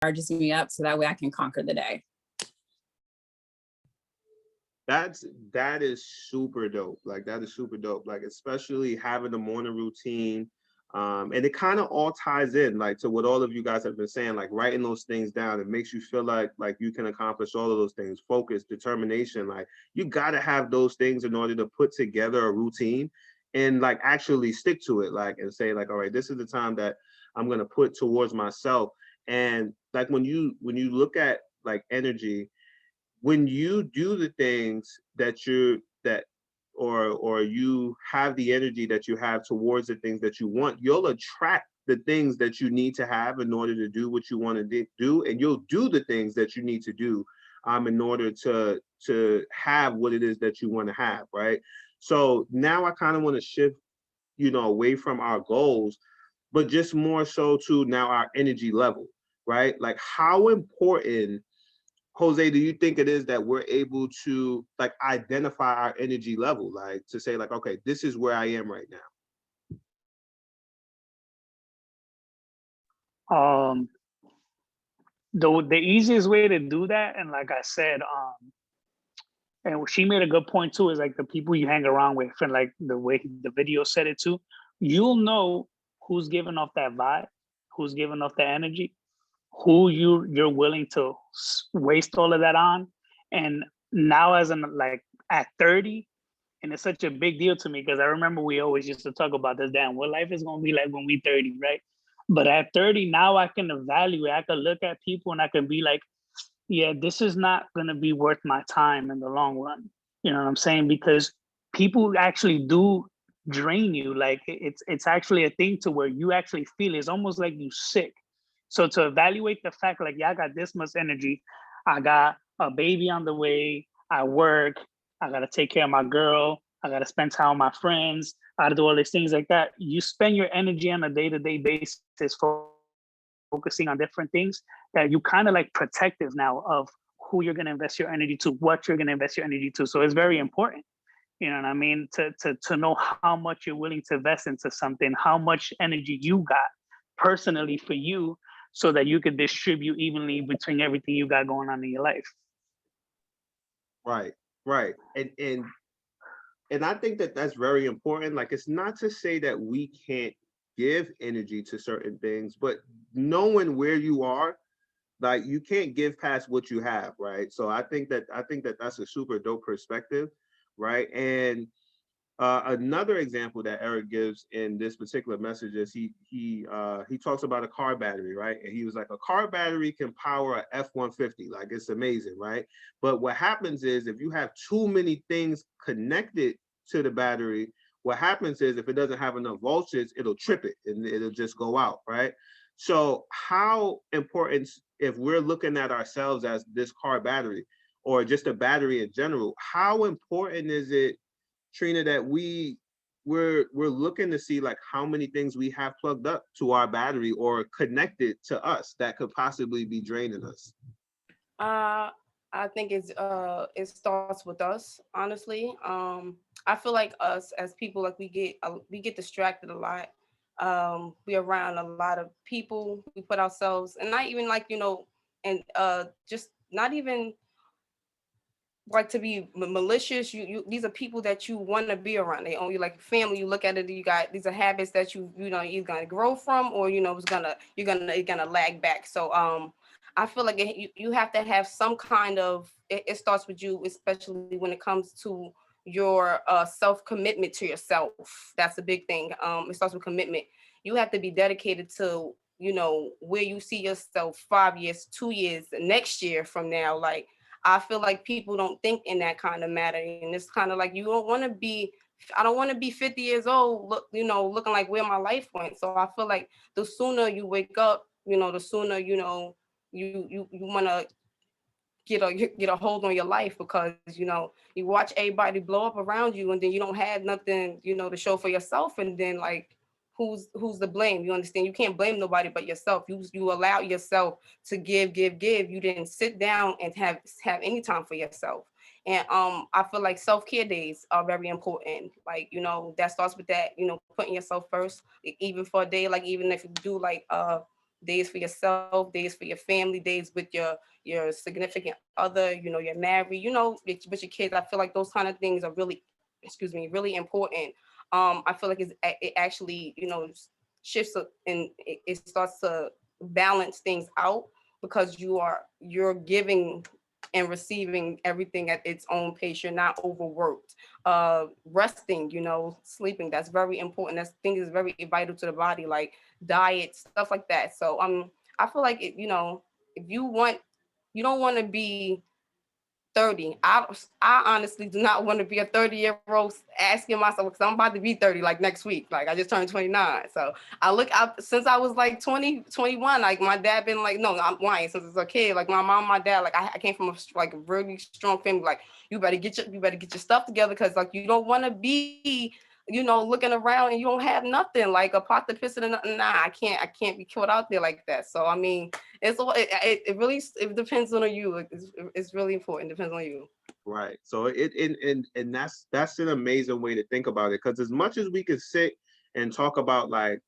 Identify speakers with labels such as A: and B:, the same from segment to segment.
A: charges me up so that way I can conquer the day.
B: That is super dope. Like that is super dope. Like especially having the morning routine. And it kind of all ties in like to what all of you guys have been saying, like writing those things down. It makes you feel like you can accomplish all of those things. Focus, determination. Like you got to have those things in order to put together a routine and like actually stick to it. Like and say like, all right, this is the time that I'm gonna put towards myself. And like when you look at like energy, when you do the things or you have the energy that you have towards the things that you want, you'll attract the things that you need to have in order to do what you want to do, and you'll do the things that you need to do in order to have what it is that you want to have, right? So now I kind of want to shift, away from our goals, but just more so to now our energy level, right? Like how important, Jose, do you think it is that we're able to like identify our energy level, like to say like, okay, this is where I am right
C: now? The easiest way to do that, and like I said, and she made a good point too, is like the people you hang around with, and like the way the video said it too, you'll know who's giving off that vibe, who's giving off the energy, who you're willing to waste all of that on. And now as in like at 30, and it's such a big deal to me because I remember we always used to talk about this, damn, what life is going to be like when we 30, right? But at 30, now I can evaluate, I can look at people and I can be like, yeah, this is not going to be worth my time in the long run. You know what I'm saying? Because people actually do drain you. Like it's actually a thing to where you actually feel it's almost like you sick. So to evaluate the fact, like, yeah, I got this much energy, I got a baby on the way, I work, I got to take care of my girl, I got to spend time with my friends, I got to do all these things like that. You spend your energy on a day-to-day basis focusing on different things that you kind of like protective now of who you're going to invest your energy to, what you're going to invest your energy to. So it's very important, you know what I mean, to know how much you're willing to invest into something, how much energy you got personally for you, so that you could distribute evenly between everything you got going on in your life.
B: Right. And I think that that's very important. Like, it's not to say that we can't give energy to certain things, but knowing where you are, like you can't give past what you have, right? So I think that that's a super dope perspective, right? And another example that Eric gives in this particular message is he talks about a car battery, right? And he was like, a car battery can power a F-150, like it's amazing, right? But what happens is if you have too many things connected to the battery, what happens is if it doesn't have enough voltage, it'll trip it and it'll just go out, right? So how important, if we're looking at ourselves as this car battery or just a battery in general, how important is it, Trina, that we're looking to see like how many things we have plugged up to our battery or connected to us that could possibly be draining us?
D: I think it starts with us, honestly. I feel like us as people, like we get distracted a lot. We're around a lot of people. We put ourselves, and not even like and just not even like to be malicious. You these are people that you want to be around. They own you like family. You look at it, you got these are habits that you're gonna grow from, or it's you're gonna lag back. So I feel like you have to have some kind of it starts with you, especially when it comes to your self-commitment to yourself. That's a big thing. It starts with commitment. You have to be dedicated to where you see yourself 5 years, 2 years, next year from now. Like, I feel like people don't think in that kind of matter. And it's kind of like I don't want to be 50 years old, looking like where my life went. So I feel like the sooner you wake up, the sooner, you want to get a hold on your life, because, you watch everybody blow up around you and then you don't have nothing, to show for yourself. And then like, who's the blame? You understand? You can't blame nobody but yourself. You allow yourself to give. You didn't sit down and have any time for yourself. And I feel like self-care days are very important. Like, that starts with that, putting yourself first, even for a day. Like, even if you do like days for yourself, days for your family, days with your significant other, you know, you're married, you know, with your kids. I feel like those kind of things are really, excuse me, really important. I feel like it actually, you know, shifts and it starts to balance things out because you're giving and receiving everything at its own pace. You're not overworked. Resting, you know, sleeping, that's very important. That's thing is very vital to the body, like diet, stuff like that. So I feel like you know, if you don't want to be 30. I honestly do not want to be a 30-year-old asking myself, because I'm about to be 30 like next week. Like I just turned 29. So I look up since I was like 20, 21, like my dad been like, no, I'm lying, since I was a kid, like my mom, my dad, like I came from a really strong family. Like you better get your stuff together, because like you don't want to be, you know, looking around and you don't have nothing, like a pot to piss in. Nah, I can't be killed out there like that. So I mean, it really depends on you. It's really important. It depends on you.
B: Right. So and that's an amazing way to think about it. Because as much as we could sit and talk about like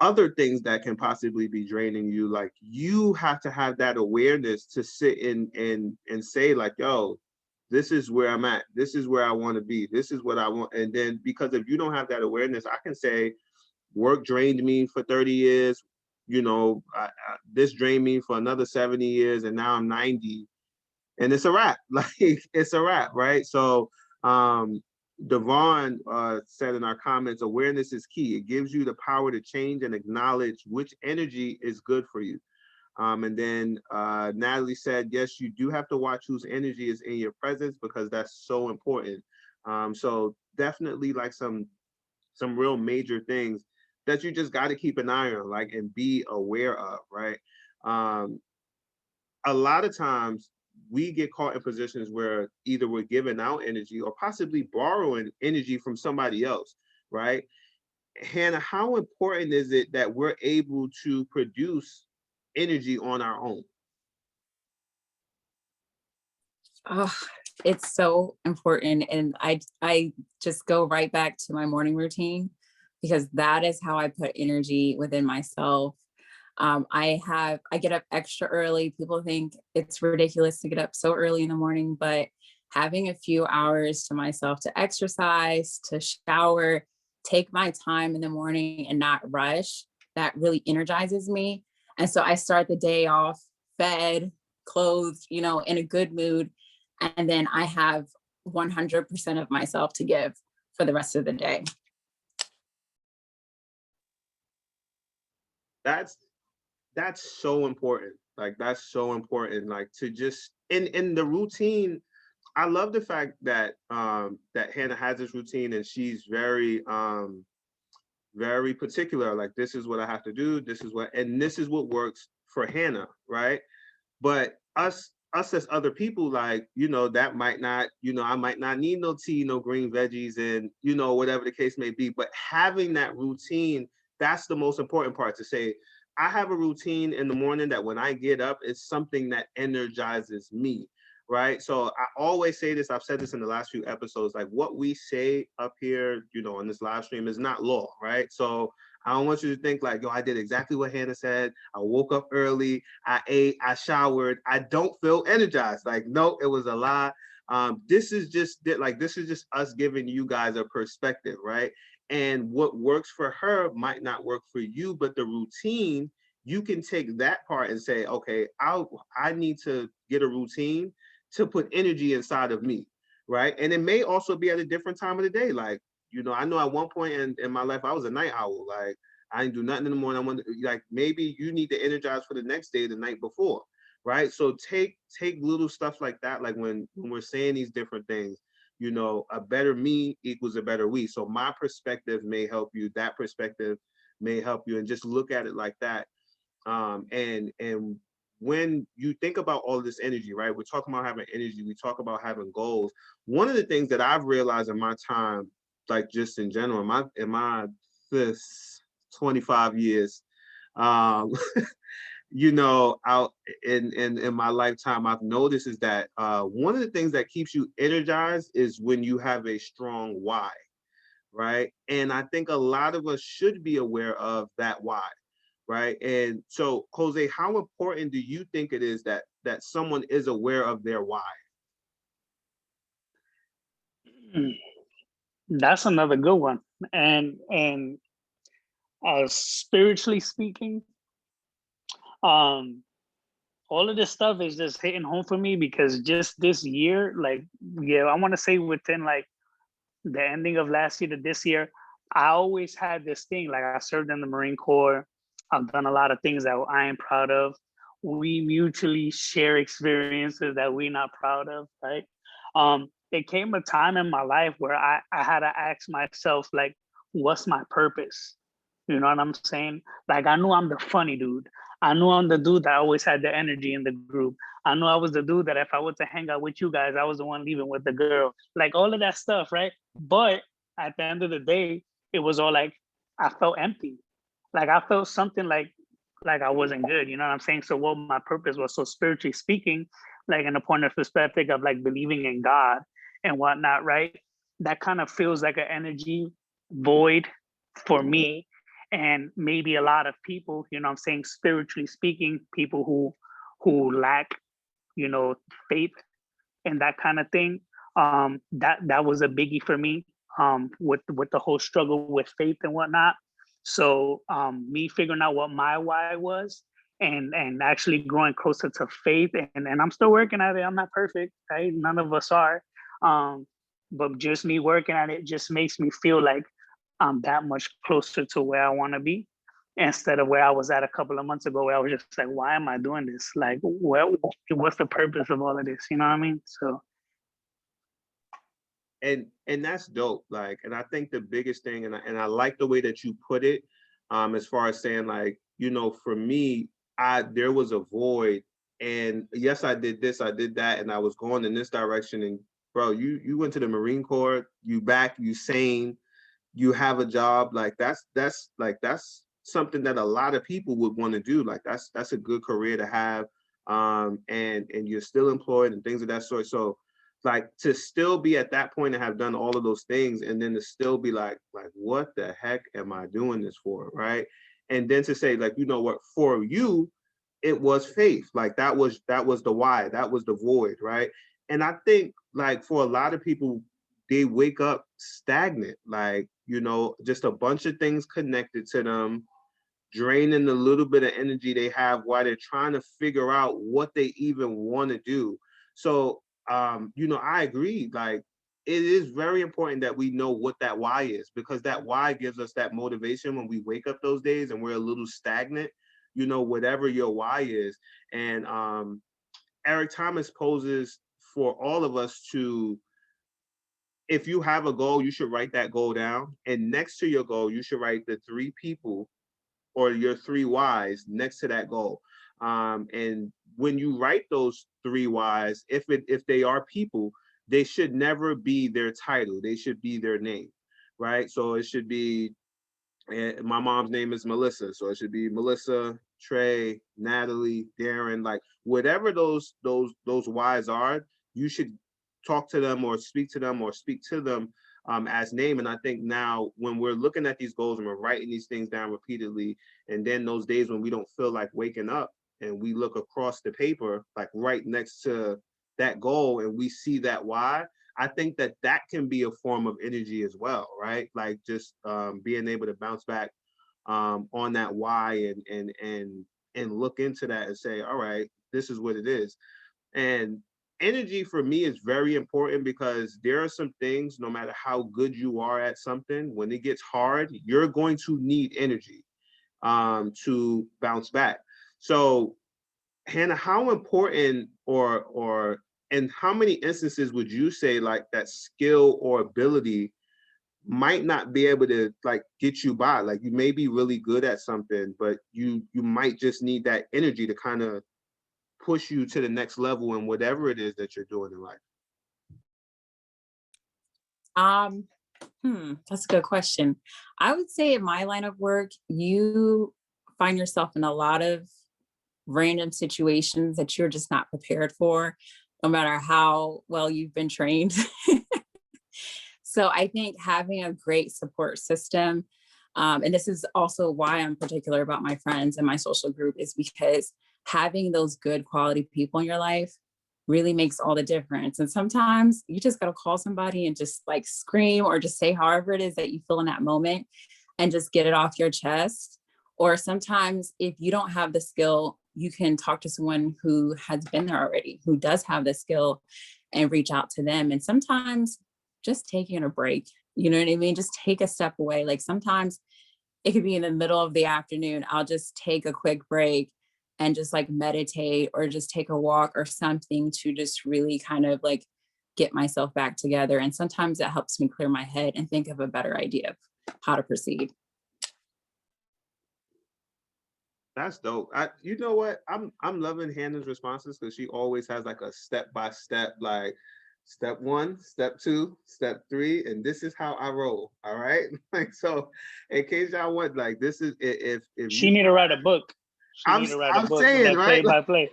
B: other things that can possibly be draining you, like you have to have that awareness to sit and say like, yo, this is where I'm at. This is where I want to be. This is what I want. And then because if you don't have that awareness, I can say work drained me for 30 years. You know, this drained me for another 70 years, and now I'm 90. And it's a wrap. Like it's a wrap, right? So Devon said in our comments, awareness is key. It gives you the power to change and acknowledge which energy is good for you. And then Natalie said, yes, you do have to watch whose energy is in your presence, because that's so important. So definitely like some real major things that you just got to keep an eye on, like, and be aware of, right? A lot of times we get caught in positions where either we're giving out energy or possibly borrowing energy from somebody else, right? Hannah, how important is it that we're able to produce energy on our own?
A: Oh, it's so important. And I just go right back to my morning routine, because that is how I put energy within myself. I get up extra early. People think it's ridiculous to get up so early in the morning, but having a few hours to myself to exercise, to shower, take my time in the morning and not rush, that really energizes me. And so I start the day off fed, clothed, you know, in a good mood. And then I have 100% of myself to give for the rest of the day.
B: That's so important. Like that's so important. Like to just in the routine. I love the fact that that Hannah has this routine and she's very particular. Like this is what I have to do. This is what works for Hannah, right? But us as other people, like, you know, that might not, you know, I might not need no tea, no green veggies, and, you know, whatever the case may be. But having that routine, that's the most important part, to say, I have a routine in the morning that when I get up, it's something that energizes me, right? So I always say this, I've said this in the last few episodes, like what we say up here, you know, on this live stream is not law, right? So I don't want you to think like, yo, I did exactly what Hannah said. I woke up early, I ate, I showered. I don't feel energized. Like, no, it was a lie. This is just us giving you guys a perspective, right? And what works for her might not work for you, but the routine, you can take that part and say, okay, I need to get a routine to put energy inside of me, right? And it may also be at a different time of the day. Like, you know, I know at one point in my life, I was a night owl. Like, I didn't do nothing in the morning. I want to, like, maybe you need to energize for the next day, the night before, right? So take little stuff like that. Like when we're saying these different things, you know, a better me equals a better we. So my perspective may help you. That perspective may help you, and just look at it like that. And when you think about all this energy, right? We're talking about having energy. We talk about having goals. One of the things that I've realized in my time, like just in general, in my this 25 years, you know, out in my lifetime, I've noticed is that one of the things that keeps you energized is when you have a strong why, right? And I think a lot of us should be aware of that why, right? And so, Jose, how important do you think it is that someone is aware of their why?
C: That's another good one. And spiritually speaking, um, all of this stuff is just hitting home for me because just this year, like, yeah, I want to say within like the ending of last year to this year, I always had this thing. Like, I served in the Marine Corps. I've done a lot of things that I am proud of. We mutually share experiences that we're not proud of, right? It came a time in my life where I had to ask myself, like, what's my purpose? You know what I'm saying? Like, I knew I'm the funny dude. I knew I'm the dude that always had the energy in the group. I knew I was the dude that if I were to hang out with you guys, I was the one leaving with the girl. Like, all of that stuff, right? But at the end of the day, it was all like, I felt empty. Like, I felt something like I wasn't good. You know what I'm saying? So what my purpose was, so spiritually speaking, like in a point of perspective of like believing in God and whatnot, right? That kind of feels like an energy void for me and maybe a lot of people, you know what I'm saying, spiritually speaking, people who lack, you know, faith and that kind of thing. That was a biggie for me, with the whole struggle with faith and whatnot. So me figuring out what my why was and actually growing closer to faith, and I'm still working at it. I'm not perfect, right? None of us are. Um, but just me working at it just makes me feel like I'm that much closer to where I want to be instead of where I was at a couple of months ago, where I was just like, why am I doing this? Like, what's the purpose of all of this? You know what I mean? So
B: And that's dope. Like, and I think the biggest thing, and I like the way that you put it, as far as saying, like, you know, for me, there was a void, and yes, I did this, I did that, and I was going in this direction. And bro, you went to the Marine Corps, you back, you sane, you have a job. Like, that's something that a lot of people would want to do. Like, that's a good career to have, and you're still employed and things of that sort. So, like, to still be at that point and have done all of those things, and then to still be like what the heck am I doing this for, right? And then to say, like, you know what, for you, it was faith. Like, that was the why, that was the void, right? And I think, like, for a lot of people, they wake up stagnant, like, you know, just a bunch of things connected to them, draining the little bit of energy they have while they're trying to figure out what they even want to do. So, you know, I agree. Like, it is very important that we know what that why is, because that why gives us that motivation when we wake up those days and we're a little stagnant, you know, whatever your why is. And Eric Thomas poses for all of us to, if you have a goal, you should write that goal down. And next to your goal, you should write the 3 people or your 3 whys next to that goal. And when you write those 3 whys, if they are people, they should never be their title. They should be their name, right? So it should be, my mom's name is Melissa, so it should be Melissa, Trey, Natalie, Darren, like, whatever those whys are, you should talk to them or speak to them as name. And I think now when we're looking at these goals and we're writing these things down repeatedly, and then those days when we don't feel like waking up and we look across the paper, like right next to that goal, and we see that why, I think that that can be a form of energy as well, right? Like, just being able to bounce back on that why, and look into that and say, all right, this is what it is. And energy for me is very important, because there are some things, no matter how good you are at something, when it gets hard, you're going to need energy to bounce back. So, Hannah, how important, or and how many instances would you say, like, that skill or ability might not be able to, like, get you by? Like, you may be really good at something, but you might just need that energy to kind of push you to the next level in whatever it is that you're doing in life.
A: That's a good question. I would say in my line of work, you find yourself in a lot of random situations that you're just not prepared for, no matter how well you've been trained. So I think having a great support system, And this is also why I'm particular about my friends and my social group, is because having those good quality people in your life really makes all the difference. And sometimes you just got to call somebody and just like scream, or just say however it is that you feel in that moment, and just get it off your chest. Or sometimes if you don't have the skill, you can talk to someone who has been there already, who does have the skill, and reach out to them. And sometimes just taking a break, you know what I mean? Just take a step away. Like sometimes it could be in the middle of the afternoon. I'll just take a quick break and just like meditate, or just take a walk or something, to just really kind of like get myself back together. And sometimes it helps me clear my head and think of a better idea of how to proceed.
B: That's dope. You know what? I'm loving Hannah's responses, because she always has like a step by step, like step 1, step 2, step 3, and this is how I roll. All right. Like, so in case y'all want, like, this is if
C: She
B: you,
C: need to write a book. She
B: I'm
C: need to write a
B: I'm
C: book,
B: saying,
C: like play
B: right?
C: by play.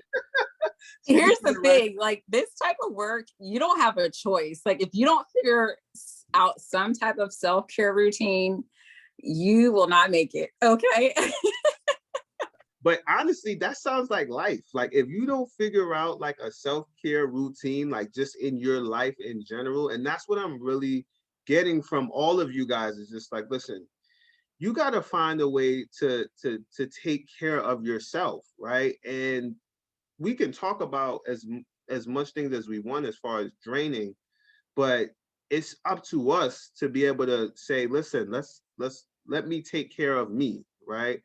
A: Here's the thing, like this type of work, you don't have a choice. Like if you don't figure out some type of self-care routine, you will not make it. Okay.
B: But honestly, that sounds like life. Like if you don't figure out like a self-care routine, like just in your life in general, and that's what I'm really getting from all of you guys, is just like, listen, you got to find a way to take care of yourself, right? And we can talk about as much things as we want as far as draining, but it's up to us to be able to say, listen, let me take care of me, right?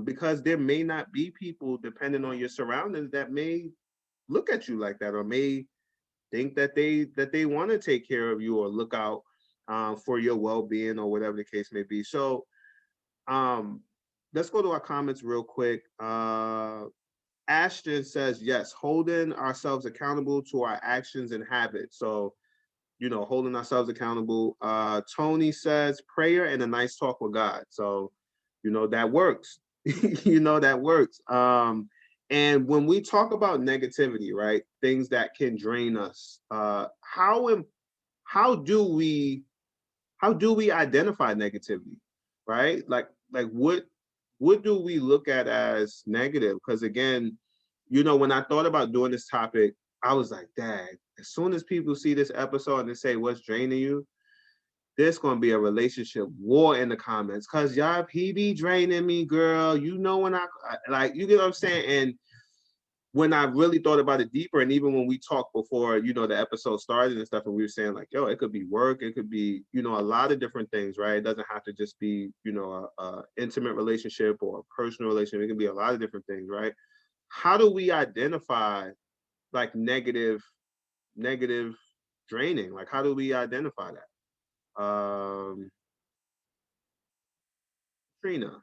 B: Because there may not be people, depending on your surroundings, that may look at you like that, or may think that they want to take care of you or look out for your well-being, or whatever the case may be. So let's go to our comments real quick. Ashton says, yes, holding ourselves accountable to our actions and habits. So, you know, holding ourselves accountable. Tony says, prayer and a nice talk with God. So, you know, that works. You know, that works. And when we talk about negativity, right, things that can drain us, how do we identify negativity, right? Like what do we look at as negative? Because again, you know, when I thought about doing this topic, I was like, Dad, as soon as people see this episode and they say, what's draining you? There's going to be a relationship war in the comments, because y'all, he be draining me, girl. You know, when I like, you get what I'm saying? And when I really thought about it deeper, and even when we talked before, you know, the episode started and stuff, and we were saying like, yo, it could be work, it could be, you know, a lot of different things, right? It doesn't have to just be, you know, a intimate relationship or a personal relationship. It can be a lot of different things, right? How do we identify like negative draining? Like, how do we identify that? Trina,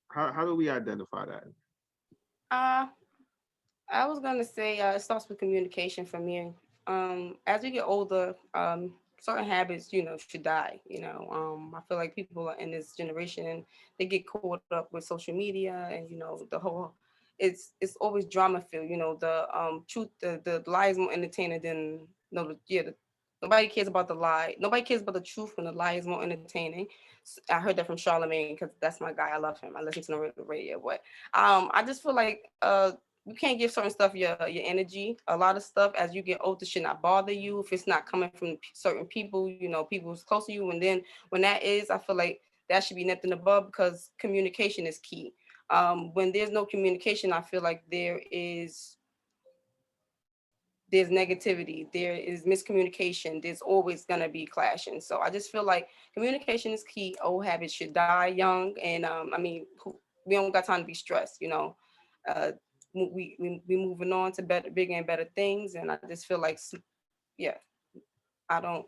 B: how do we identify that?
D: Uh, I was gonna say it starts with communication for me. As we get older, certain habits, should die. I feel like people are in this generation, they get caught up with social media, and the whole, it's always drama filled. The truth, the lie is more entertaining than nobody cares about the lie. Nobody cares about the truth when the lie is more entertaining. I heard that from Charlemagne, because that's my guy. I love him. I listen to the radio, but I just feel like you can't give certain stuff your energy. A lot of stuff as you get older should not bother you if it's not coming from certain people, people who's close to you. And then when that is, I feel like that should be nipped in the bud, because communication is key. When there's no communication, I feel like there's negativity, there is miscommunication, there's always going to be clashing. So I just feel like communication is key. Old habits should die young. And we don't got time to be stressed. Uh, we moving on to bigger and better things. And I just feel like, yeah, I try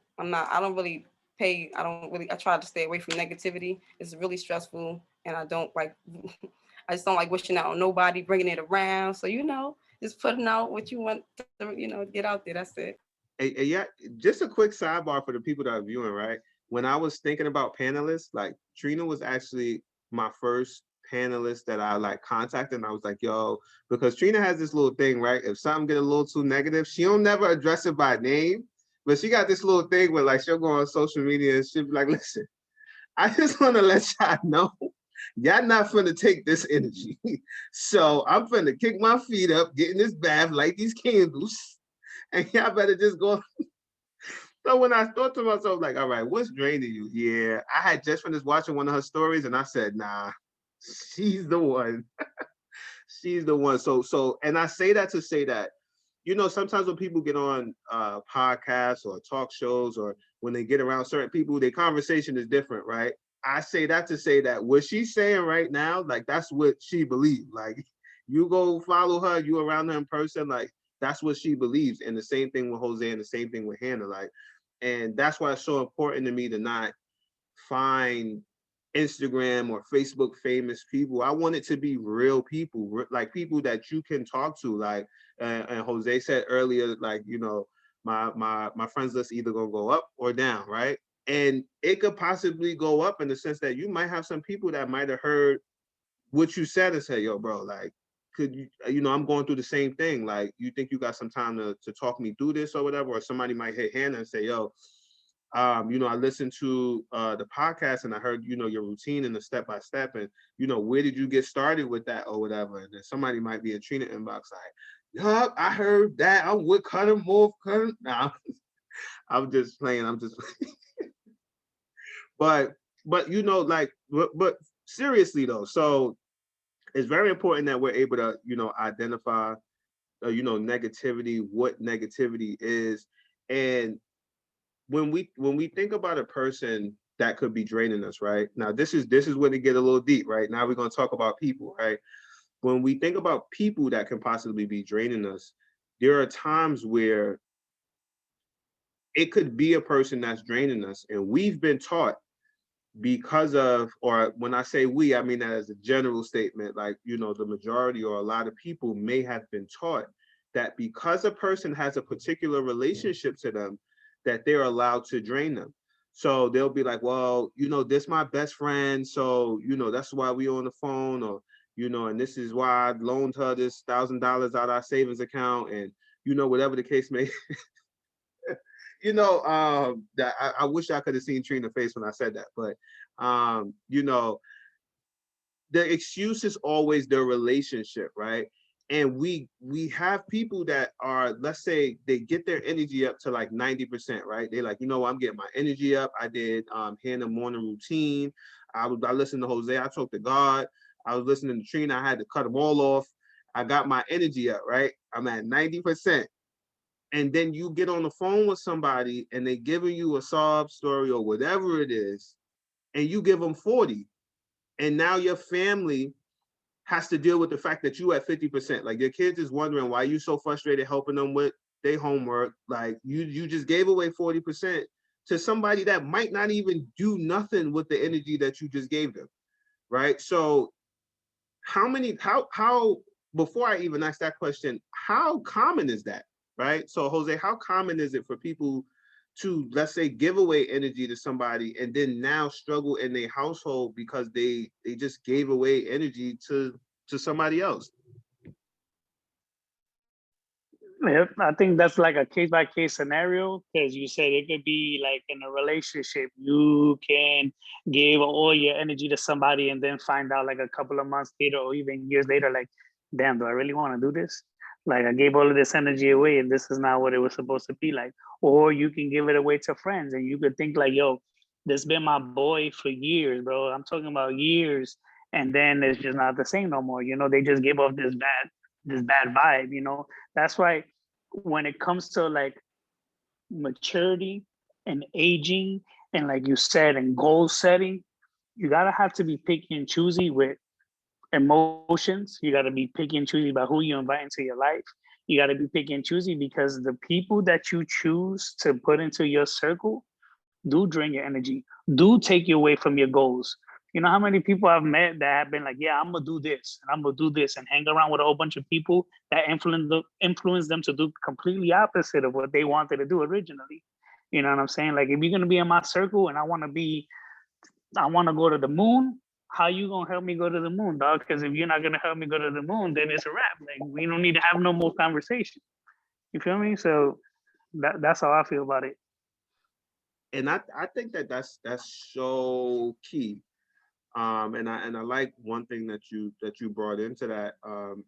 D: to stay away from negativity. It's really stressful, and I don't like, I just don't like wishing out on nobody, bringing it around. So, just putting out what you want to, get out there. That's it.
B: And yeah, just a quick sidebar for the people that are viewing, right? When I was thinking about panelists, like Trina was actually my first panelist that I like contacted, and I was like, yo, because Trina has this little thing, right? If something get a little too negative, she don't never address it by name, but she got this little thing where like she'll go on social media and she'll be like, listen, I just want to let y'all know, y'all not finna take this energy. So I'm finna kick my feet up, get in this bath, light these candles, and y'all better just go. So when I thought to myself, like, all right, what's draining you? Yeah, I had just finished watching one of her stories, and I said, nah, she's the one. She's the one. So, and I say that to say that, you know, sometimes when people get on podcasts or talk shows, or when they get around certain people, their conversation is different, right? I say that to say that what she's saying right now, like, that's what she believes. Like, you go follow her, you around her in person, like, that's what she believes. And the same thing with Jose, and the same thing with Hannah. Like, and that's why it's so important to me to not find Instagram or Facebook famous people. I want it to be real people, like people that you can talk to. Like, and Jose said earlier, like, you know, my friends list either gonna go up or down, right? And it could possibly go up in the sense that you might have some people that might have heard what you said and say, yo, bro, like, could you, you know, I'm going through the same thing. Like, you think you got some time to talk me through this or whatever? Or somebody might hit Hannah and say, yo, you know, I listened to the podcast and I heard, you know, your routine and the step by step, and, you know, where did you get started with that or whatever? And then somebody might be in Trina inbox like, yup, I heard that. I'm with Cutter Morph, Cutter. Nah, I'm just playing. I'm just but you know, like, but seriously though, so it's very important that we're able to, you know, identify you know, negativity, what negativity is. And when we think about a person that could be draining us, right? Now this is when it get a little deep, right? Now we're going to talk about people, right? When we think about people that can possibly be draining us, there are times where it could be a person that's draining us, and we've been taught, because of, or when I say we, I mean that as a general statement, like, you know, the majority or a lot of people may have been taught that because a person has a particular relationship to them, that they're allowed to drain them. So they'll be like, well, you know, this my best friend, so, you know, that's why we on the phone, or, you know, and this is why I loaned her this $1,000 out of our savings account, and, you know, whatever the case may. You know, that I wish I could have seen Trina's face when I said that, but you know, the excuse is always their relationship, right? And we have people that are, let's say they get their energy up to like 90%, right? They like, you know, I'm getting my energy up. I did Hannah morning routine. I listened to Jose, I talked to God. I was listening to Trina, I had to cut them all off. I got my energy up, right? I'm at 90%. And then you get on the phone with somebody and they giving you a sob story or whatever it is, and you give them 40. And now your family has to deal with the fact that you at 50%. Like, your kids is wondering why you so frustrated helping them with their homework. Like, you just gave away 40% to somebody that might not even do nothing with the energy that you just gave them, right? So how before I even ask that question, how common is that, right? So Jose, how common is it for people to, let's say, give away energy to somebody and then now struggle in their household because they just gave away energy to somebody else?
C: Yep, I think that's like a case by case scenario, because you said it could be like in a relationship, you can give all your energy to somebody and then find out like a couple of months later or even years later, like, damn, do I really want to do this? Like, I gave all of this energy away and this is not what it was supposed to be like. Or you can give it away to friends and you could think like, yo, this been my boy for years, bro. I'm talking about years. And then it's just not the same no more. You know, they just gave off this bad vibe, you know. That's why when it comes to like maturity and aging and, like you said, and goal setting, you gotta have to be picky and choosy with emotions. You gotta be picky and choosy about who you invite into your life. You gotta be picky and choosy because the people that you choose to put into your circle do drain your energy, do take you away from your goals. You know how many people I've met that have been like, yeah, I'm gonna do this and I'm gonna do this, and hang around with a whole bunch of people that influence them to do completely opposite of what they wanted to do originally. You know what I'm saying? Like, if you're gonna be in my circle and I wanna go to the moon, how you gonna help me go to the moon, dog? Because if you're not gonna help me go to the moon, then it's a wrap. Like, we don't need to have no more conversation. You feel me? So that's how I feel about it.
B: And I think that that's so key. And I like one thing that you brought into that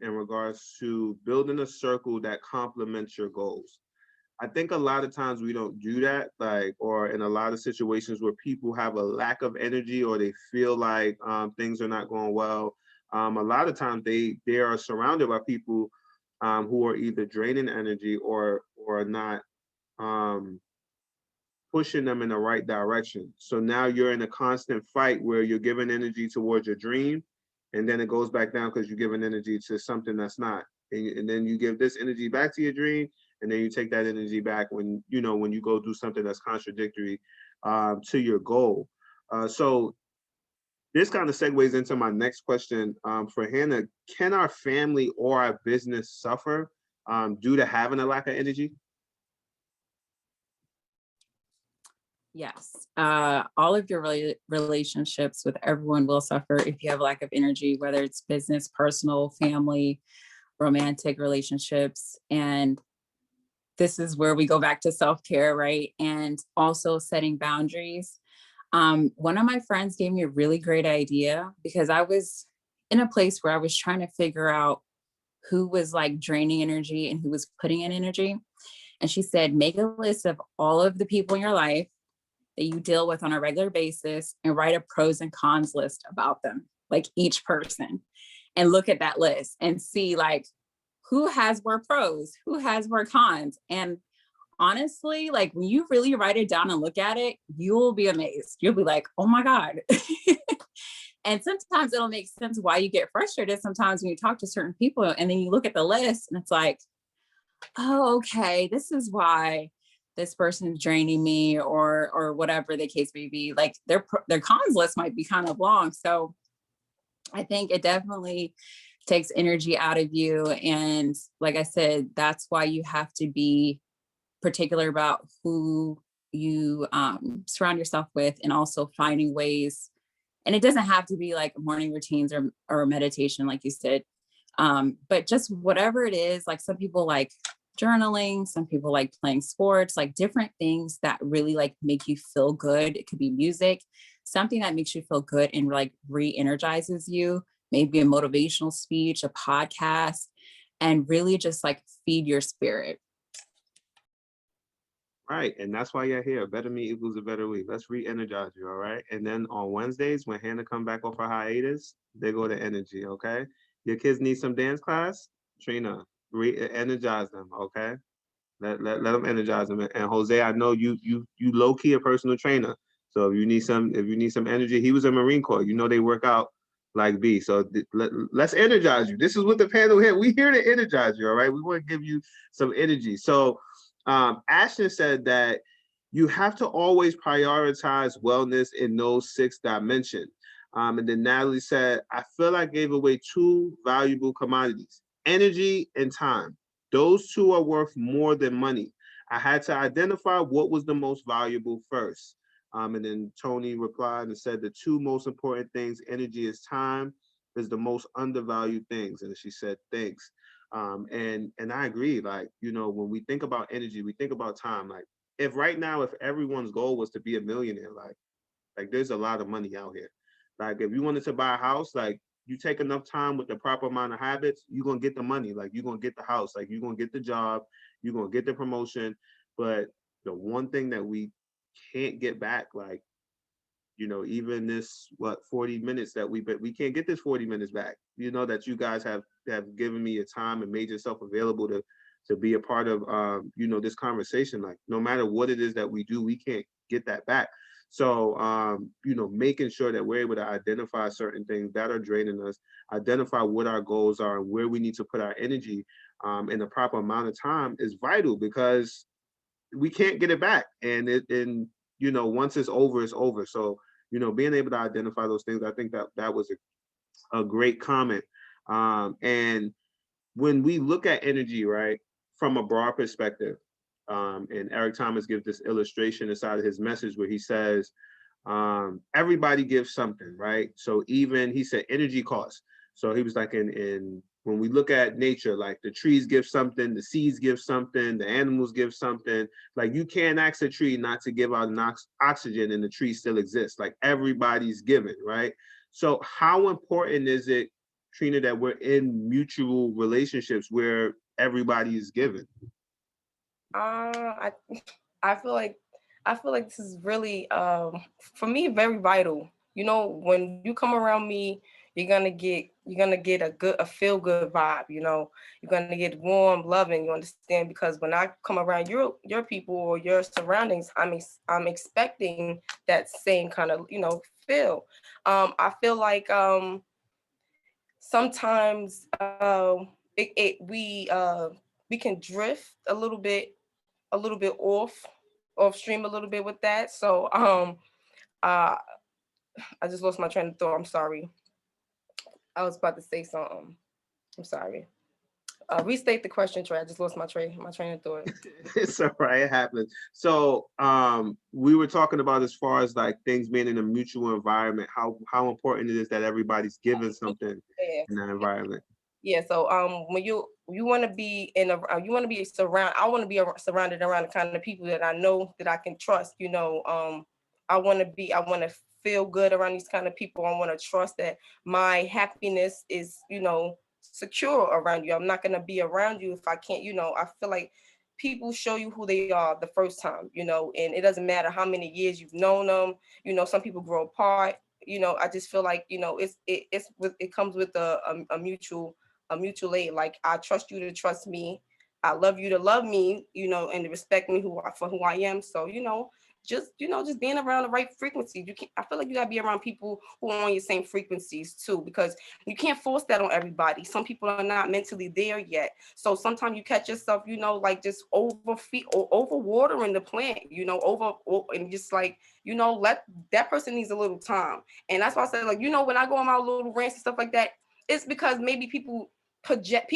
B: in regards to building a circle that complements your goals. I think a lot of times we don't do that, like, or in a lot of situations where people have a lack of energy or they feel like things are not going well. A lot of times they are surrounded by people who are either draining energy or not um, pushing them in the right direction. So now you're in a constant fight where you're giving energy towards your dream, and then it goes back down because you're giving energy to something that's not. And then you give this energy back to your dream, and then you take that energy back when when you go do something that's contradictory to your goal. So this kind of segues into my next question for Hannah. Can our family or our business suffer due to having a lack of energy?
A: Yes. All of your relationships with everyone will suffer if you have lack of energy, whether it's business, personal, family, romantic relationships. And this is where we go back to self-care, right? And also setting boundaries. One of my friends gave me a really great idea because I was in a place where I was trying to figure out who was like draining energy and who was putting in energy. And she said, make a list of all of the people in your life that you deal with on a regular basis and write a pros and cons list about them, like each person, and look at that list and see like who has more pros, who has more cons. And honestly, like when you really write it down and look at it, you will be amazed. You'll be like, oh my God. And sometimes it'll make sense why you get frustrated sometimes when you talk to certain people and then you look at the list and it's like, oh, okay, this is why this person's draining me or whatever the case may be. Like their cons list might be kind of long. So I think it definitely takes energy out of you. And like I said, that's why you have to be particular about who you surround yourself with, and also finding ways. And it doesn't have to be like morning routines or meditation, like you said, but just whatever it is. Like some people like journaling, some people like playing sports, like different things that really like make you feel good. It could be music, something that makes you feel good and like re-energizes you, maybe a motivational speech, a podcast, and really just like feed your spirit.
B: Right, and that's why you're here. A better me equals a better week. Let's re-energize you, all right? And then on Wednesdays, when Hannah come back off her hiatus, they go to energy, okay? Your kids need some dance class? Trina, re-energize them, okay? Let them energize them. And Jose, I know you low-key a personal trainer. So if you need some energy, he was a Marine Corps. You know they work out like B. So let's energize you. This is what the panel here. We here to energize you, all right? We want to give you some energy. So Ashton said that you have to always prioritize wellness in those 6 dimensions. And then Natalie said, I feel I gave away 2 valuable commodities, energy and time. Those 2 are worth more than money. I had to identify what was the most valuable first. And then Tony replied and said the 2 most important things, energy is time, is the most undervalued things. And she said, thanks. And I agree, like, when we think about energy, we think about time. Like if right now, if everyone's goal was to be a millionaire, like there's a lot of money out here. Like if you wanted to buy a house, like you take enough time with the proper amount of habits, you're gonna get the money, like you're gonna get the house, like you're gonna get the job, you're gonna get the promotion. But the one thing that we can't get back, like, even this 40 minutes that we can't get this 40 minutes back, that you guys have given me your time and made yourself available to be a part of this conversation. Like no matter what it is that we do, we can't get that back. So making sure that we're able to identify certain things that are draining us, identify what our goals are and where we need to put our energy in the proper amount of time is vital, because we can't get it back. And once it's over, it's over. So, being able to identify those things, I think that was a great comment. And when we look at energy, right, from a broad perspective, and Eric Thomas gives this illustration inside of his message where he says, everybody gives something, right? So even he said energy costs. So he was like in when we look at nature, like the trees give something, the seeds give something, the animals give something. Like you can't ask a tree not to give out oxygen and the tree still exists. Like everybody's given, right? So how important is it, Trina, that we're in mutual relationships where everybody is given?
D: I I feel like this is really for me very vital. You know, when you come around me, you're gonna get a feel good vibe. You know, you're gonna get warm, loving. You understand? Because when I come around your people or your surroundings, I'm expecting that same kind of feel. I feel like sometimes it, it we can drift a little bit off stream a little bit with that. So uh I just lost my train of thought. I'm sorry. I was about to say something. I'm sorry. Restate the question, Trey. I just lost my train of thought.
B: It's all right, it happens. So we were talking about, as far as like things being in a mutual environment, how important it is that everybody's given something
D: Yeah.
B: in that environment.
D: Yeah. So when you want to be in a you want to be surrounded. I want to be surrounded around the kind of people that I know that I can trust. You know, I want to feel good around these kind of people. I want to trust that my happiness is secure around you. I'm not gonna be around you if I can't. I feel like people show you who they are the first time. And it doesn't matter how many years you've known them. Some people grow apart. I just feel like it comes with a mutual aid. Like I trust you to trust me. I love you to love me, and to respect me for who I am. So, just being around the right frequencies. I feel like you gotta be around people who are on your same frequencies too, because you can't force that on everybody. Some people are not mentally there yet. So sometimes you catch yourself, like just over watering the plant, and just like, let that person needs a little time. And that's why I said, like, when I go on my little rants and stuff like that, it's because maybe people project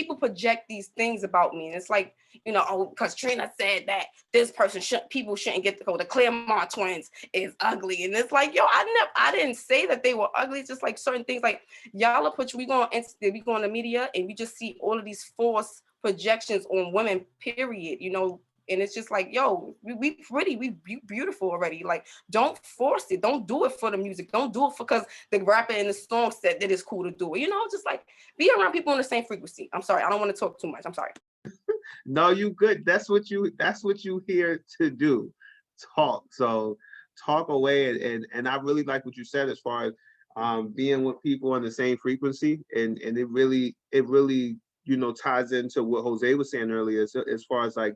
D: these things about me. And it's like, oh, because Trina said that this person people shouldn't get to go. The Claremont twins is ugly. And it's like, yo, I didn't say that they were ugly. It's just like certain things, like y'all are we go on the media and we just see all of these false projections on women, period. And it's just like, yo, we pretty, we beautiful already. Like, don't force it. Don't do it for the music. Don't do it because the rapper in the song said that it's cool to do it. Just like be around people on the same frequency. I'm sorry. I don't want to talk too much. I'm sorry.
B: No, you good. That's what you here to do. Talk. So talk away. And I really like what you said, as far as being with people on the same frequency. And it really ties into what Jose was saying earlier, as far as like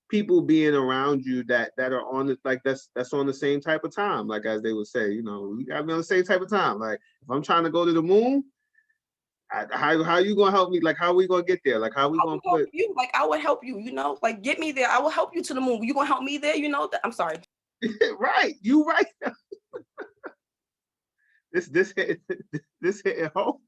B: people being around you that are on the, like that's on the same type of time. Like, as they would say, you gotta be on the same type of time. Like, if I'm trying to go to the moon, how you gonna help me? Like, how we gonna get there? Like, how we gonna put
D: you? Like, I would help you, like get me there. I will help you to the moon. You gonna help me there? I'm sorry.
B: right, you right. this hit home.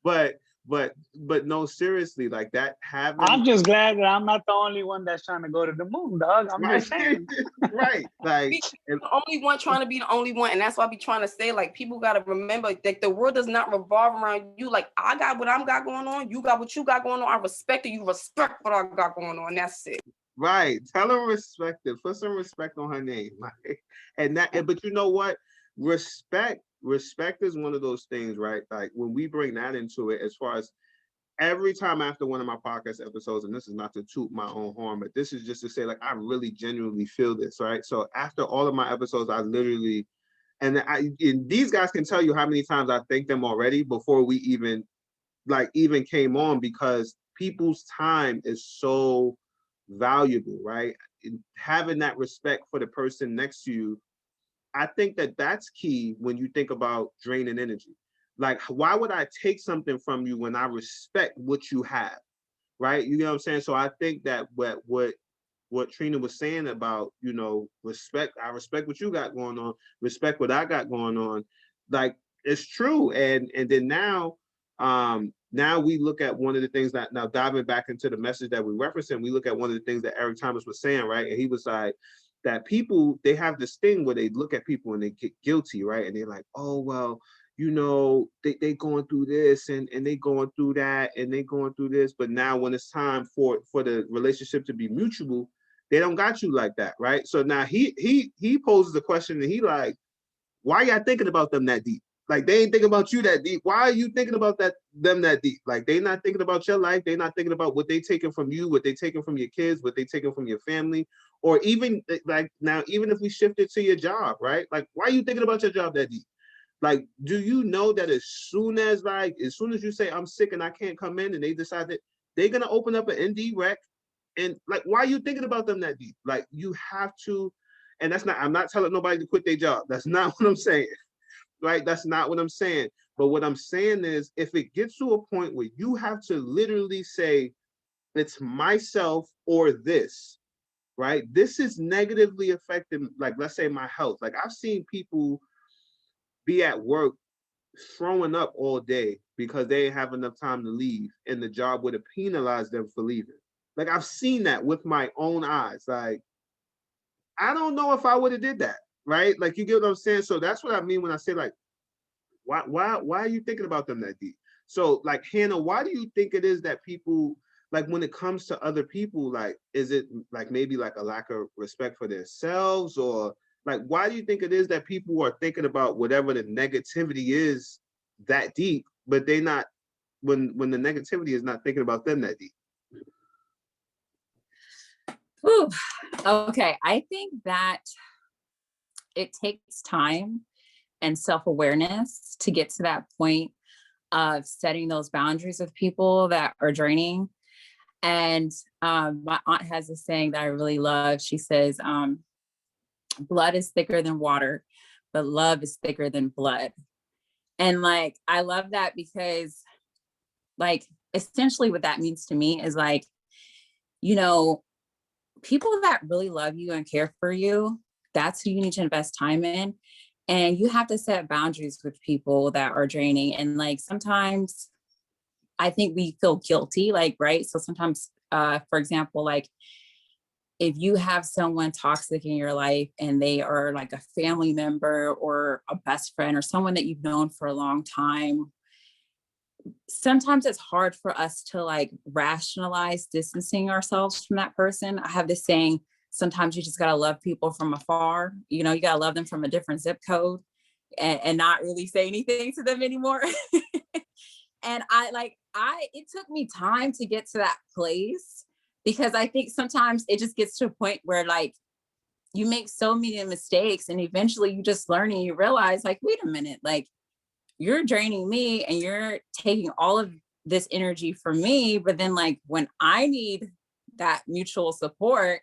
B: But no, seriously, like that having.
C: I'm just glad that I'm not the only one that's trying to go to the moon, dog. I'm just saying.
B: Right, like
D: the only one trying to be the only one, and that's why I be trying to say, like, people gotta remember that the world does not revolve around you. Like, I got what I got going on, you got what you got going on. I respect it, you respect what I got going on. That's it.
B: Right. Tell her respect it. Put some respect on her name. But you know what? Respect is one of those things, right? Like, when we bring that into it, as far as every time after one of my podcast episodes, and this is not to toot my own horn, but this is just to say, like, I really genuinely feel this, right? So after all of my episodes, I literally, and these guys can tell you how many times I thank them already before we even came on, because people's time is so valuable, right? Having that respect for the person next to you, I think that that's key when you think about draining energy. Like, why would I take something from you when I respect what you have, right? You know what I'm saying? So I think that what Trina was saying about, respect, I respect what you got going on, respect what I got going on, like, it's true. And then now we look at one of the things that, now diving back into the message that we referencing, we look at one of the things that Eric Thomas was saying, right? And he was like, that people, they have this thing where they look at people and they get guilty, right? And they're like, oh, well, you know, they going through this and they going through that and they going through this, but now when it's time for the relationship to be mutual, they don't got you like that, right? So now he poses a question and he like, why y'all thinking about them that deep? Like they ain't thinking about you that deep. Why are you thinking about them that deep? Like they not thinking about your life. They not thinking about what they taking from you, what they taking from your kids, what they taking from your family, or even like now, even if we shift it to your job, right? Like why are you thinking about your job that deep? Like, do you know that as soon as you say I'm sick and I can't come in, and they decide that they're gonna open up an ND rec, and like, why are you thinking about them that deep? Like, you have to, and that's not. I'm not telling nobody to quit their job. That's not what I'm saying, right? That's not what I'm saying. But what I'm saying is, if it gets to a point where you have to literally say, it's myself or this, right? This is negatively affecting, like, let's say my health. Like, I've seen people be at work throwing up all day because they didn't have enough time to leave, and the job would have penalized them for leaving. Like I've seen that with my own eyes. Like I don't know if I would have did that, right? Like you get what I'm saying. So that's what I mean when I say like, why are you thinking about them that deep? So like Hannah, why do you think it is that people like when it comes to other people, like is it like maybe like a lack of respect for themselves, or like why do you think it is that people are thinking about whatever the negativity is that deep, but they not when the negativity is not thinking about them that deep?
A: Whew. Okay, I think that it takes time and self-awareness to get to that point of setting those boundaries with people that are draining. And my aunt has a saying that I really love. She says, blood is thicker than water, but love is thicker than blood. And like, I love that because like, essentially what that means to me is like, you know, people that really love you and care for you, that's who you need to invest time in. And you have to set boundaries with people that are draining. And like, sometimes I think we feel guilty, like, right? So sometimes, for example, like if you have someone toxic in your life and they are like a family member or a best friend or someone that you've known for a long time, sometimes it's hard for us to like rationalize distancing ourselves from that person. I have this saying, sometimes you just got to love people from afar. You know, you got to love them from a different zip code and not really say anything to them anymore. And it took me time to get to that place because I think sometimes it just gets to a point where like you make so many mistakes and eventually you just learn and you realize like, wait a minute, like you're draining me and you're taking all of this energy from me. But then like when I need that mutual support,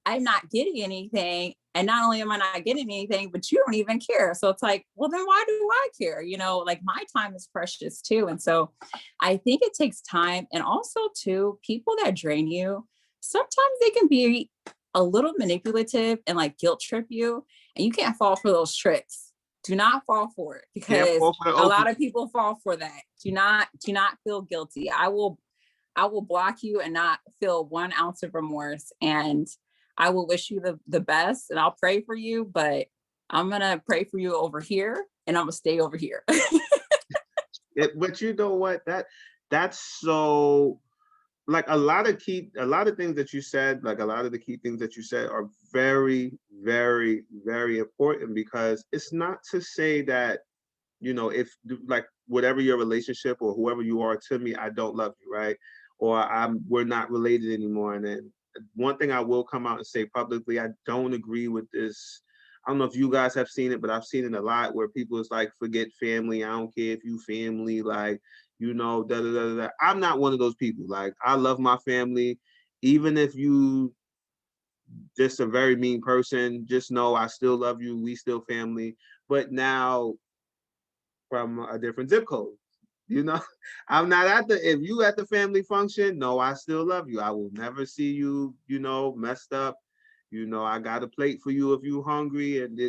A: I'm not getting anything. And not only am I not getting anything, but you don't even care. So it's like, well, then why do I care? You know, like my time is precious too. And so I think it takes time. And also too, people that drain you, sometimes they can be a little manipulative and like guilt trip you. And you can't fall for those tricks. Do not fall for it because a lot of people fall for that. Do not feel guilty. I will block you and not feel 1 ounce of remorse. And I will wish you the best and I'll pray for you, but I'm going to pray for you over here and I'm going to stay over here.
B: But you know what, that's so like a lot of things that you said, like a lot of the key things that you said are very, very, very important, because it's not to say that, you know, if like whatever your relationship or whoever you are to me, I don't love you, right? Or we're not related anymore. And then one thing I will come out and say publicly, I don't agree with this. I don't know if you guys have seen it, but I've seen it a lot where people is like, forget family. I don't care if you family, like, you know, da da da da. I'm not one of those people. Like, I love my family. Even if you just a very mean person, just know I still love you. We still family. But now from a different zip code. You know, I'm not if you at the family function, no, I still love you. I will never see you, you know, messed up. You know, I got a plate for you if you hungry, and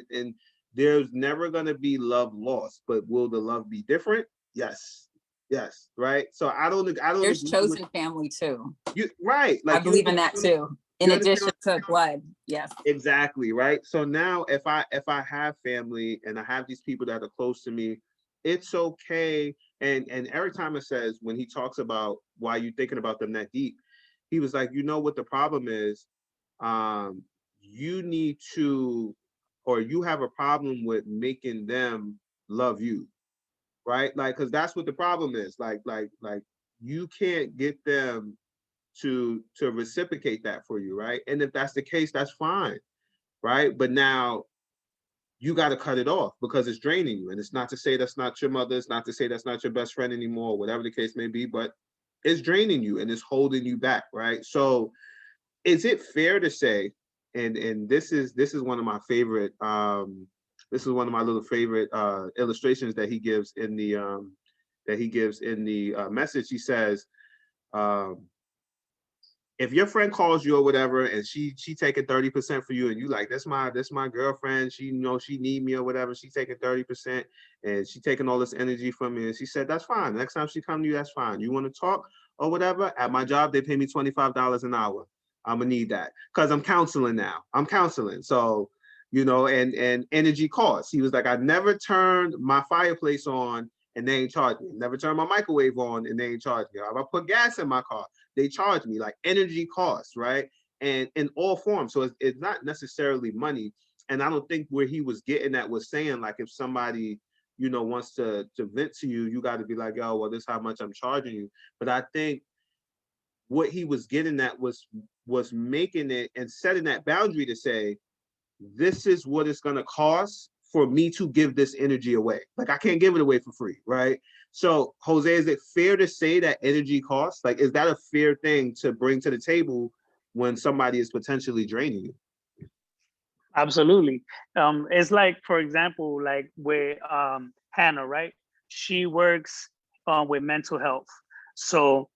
B: there's never gonna be love lost, but will the love be different? Yes. Yes, right. So I don't
A: There's chosen family too.
B: You right. Like
A: I believe in that too. In addition to blood. Yes.
B: Exactly, right. So now if I have family and I have these people that are close to me, it's okay. And Eric Thomas says, when he talks about why you thinking about them that deep, he was like, you know what the problem is? You need to, or you have a problem with making them love you, right? Like, because that's what the problem is. Like you can't get them to reciprocate that for you, right? And if that's the case, that's fine, right? But now you got to cut it off because it's draining you. And it's not to say that's not your mother, it's not to say that's not your best friend anymore, whatever the case may be, but it's draining you and it's holding you back, right? So is it fair to say, and this is one of my favorite this is one of my little favorite illustrations that he gives in the message. He says, um, if your friend calls you or whatever, and she taking 30% for you, and you like, that's my girlfriend, she she need me or whatever, she taking 30%, and she taking all this energy from me, and she said, that's fine. Next time she come to you, that's fine. You want to talk or whatever? At my job, they pay me $25 an hour. I'm gonna need that because I'm counseling now. I'm counseling, so and energy costs. He was like, I never turned my fireplace on and they ain't charged me. Never turned my microwave on and they ain't charged me. If I put gas in my car, they charge me, like energy costs, right? And in all forms. So it's not necessarily money. And I don't think where he was getting at was saying, like, if somebody, wants to vent to you, you got to be like, oh, well, this is how much I'm charging you. But I think what he was getting at was making it and setting that boundary to say, this is what it's going to cost for me to give this energy away. Like, I can't give it away for free, right? So, Jose, is it fair to say that energy costs? Like, is that a fair thing to bring to the table when somebody is potentially draining you?
C: Absolutely. It's like, for example, like with Hannah, right? She works with mental health. So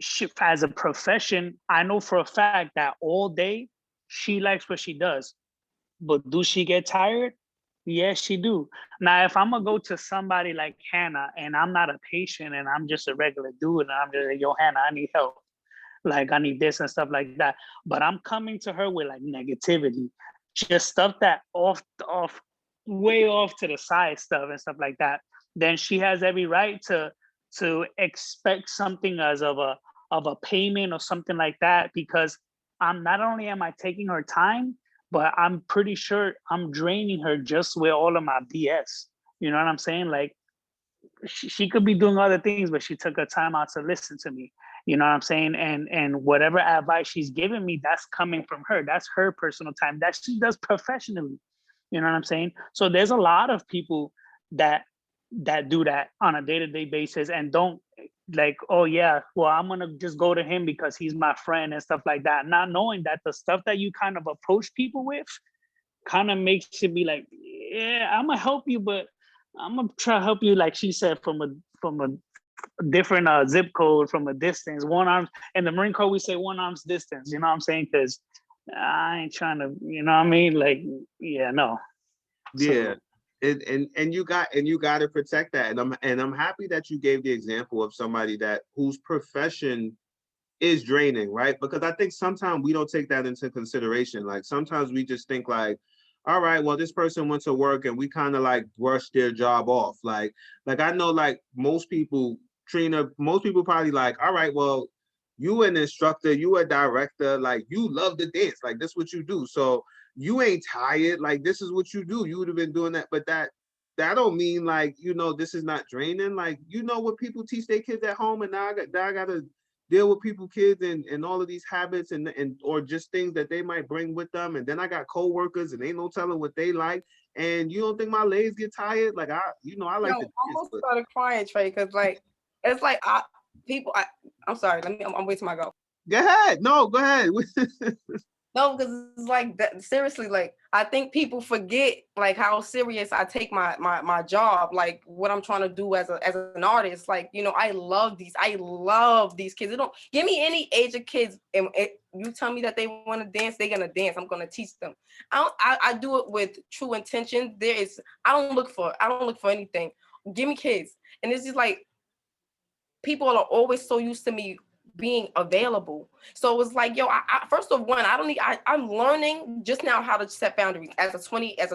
C: she, as a profession, I know for a fact that all day she likes what she does. But do she get tired? Yes, she do. Now, if I'm gonna go to somebody like Hannah and I'm not a patient and I'm just a regular dude and I'm just like, yo, Hannah, I need help. Like, I need this and stuff like that. But I'm coming to her with like negativity, just stuff that way off to the side stuff and stuff like that. Then she has every right to expect something as of a payment or something like that, because I'm not only am I taking her time, but I'm pretty sure I'm draining her just with all of my BS. You know what I'm saying? Like, she could be doing other things, but she took her time out to listen to me. You know what I'm saying? And whatever advice she's giving me, that's coming from her. That's her personal time that she does professionally. You know what I'm saying? So there's a lot of people that do that on a day-to-day basis and don't like, oh yeah, well, I'm gonna just go to him because he's my friend and stuff like that, not knowing that the stuff that you kind of approach people with kind of makes it be like, yeah, I'm gonna help you, but I'm gonna try to help you, like she said, from a different zip code, from a distance, one arm. In the Marine Corps, we say one arm's distance. You know what I'm saying? Because I ain't trying to, you know what I mean? Like, yeah, no.
B: Yeah. And you got to protect that. And I'm happy that you gave the example of somebody whose profession is draining, right? Because I think sometimes we don't take that into consideration. Like, sometimes we just think like, all right, well, this person went to work and we kind of like brush their job off. Like I know, like most people, Trina, most people probably like, all right, well, you an instructor, you a director, like you love to dance, like this is what you do. So you ain't tired, like this is what you do. You would have been doing that, but that don't mean like, this is not draining. Like, what people teach their kids at home, and now I gotta deal with people, kids, and all of these habits and or just things that they might bring with them. And then I got co-workers and ain't no telling what they like. And you don't think my legs get tired? Like I like to
D: I almost started crying, Trey, because like it's like I'm sorry, I'm waiting till I go.
B: Go ahead. No, go ahead.
D: No, because it's like that, seriously, like I think people forget like how serious I take my job, like what I'm trying to do as an artist. Like, I love these kids. It don't give me any age of kids, and you tell me that they want to dance, they're gonna dance. I'm gonna teach them. I do it with true intention. I don't look for anything. Give me kids. And it's just like people are always so used to me being available. So it was like, yo, first of one, I'm learning just now how to set boundaries as a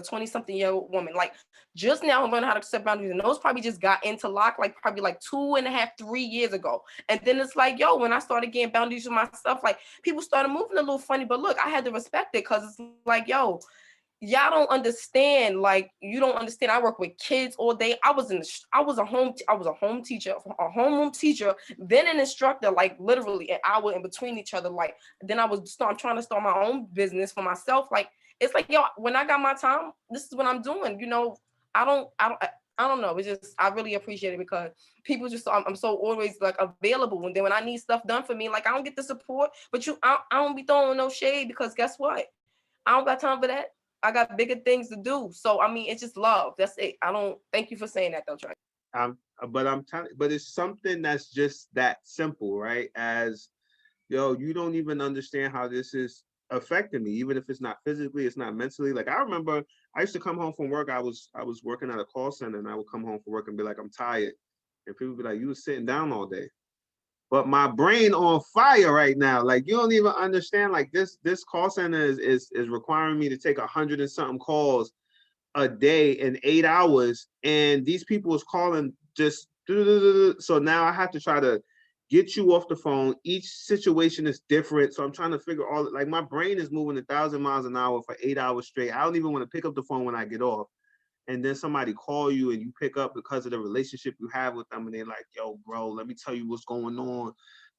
D: 20 something year old woman. Like just now I'm learning how to set boundaries, and those probably just got interlocked like probably like 2.5, 3 years ago. And then it's like, yo, when I started getting boundaries with myself, like people started moving a little funny, but look, I had to respect it, because it's like, yo, y'all don't understand. Like, you don't understand. I work with kids all day. I was a home teacher, a homeroom teacher, then an instructor, like literally an hour in between each other. Like, then I'm trying to start my own business for myself. Like, it's like, yo, when I got my time, this is what I'm doing. You know, I don't know. It's just, I really appreciate it, because people just, I'm so always like available. And then when I need stuff done for me, like I don't get the support, but I don't be throwing no shade, because guess what? I don't got time for that. I got bigger things to do. So, I mean, it's just love. That's it. Thank you for saying that though, Trey.
B: But it's something that's just that simple, right? As, yo, you don't even understand how this is affecting me, even if it's not physically, it's not mentally. Like I remember I used to come home from work. I was working at a call center, and I would come home from work and be like, I'm tired. And people would be like, you were sitting down all day. But my brain on fire right now. Like you don't even understand. Like this call center is requiring me to take 100 and something calls a day in 8 hours, and these people is calling just. So now I have to try to get you off the phone. Each situation is different, so I'm trying to figure all. Like my brain is moving 1,000 miles an hour for 8 hours straight. I don't even want to pick up the phone when I get off. And then somebody call you and you pick up because of the relationship you have with them, and they're like, yo, bro, let me tell you what's going on.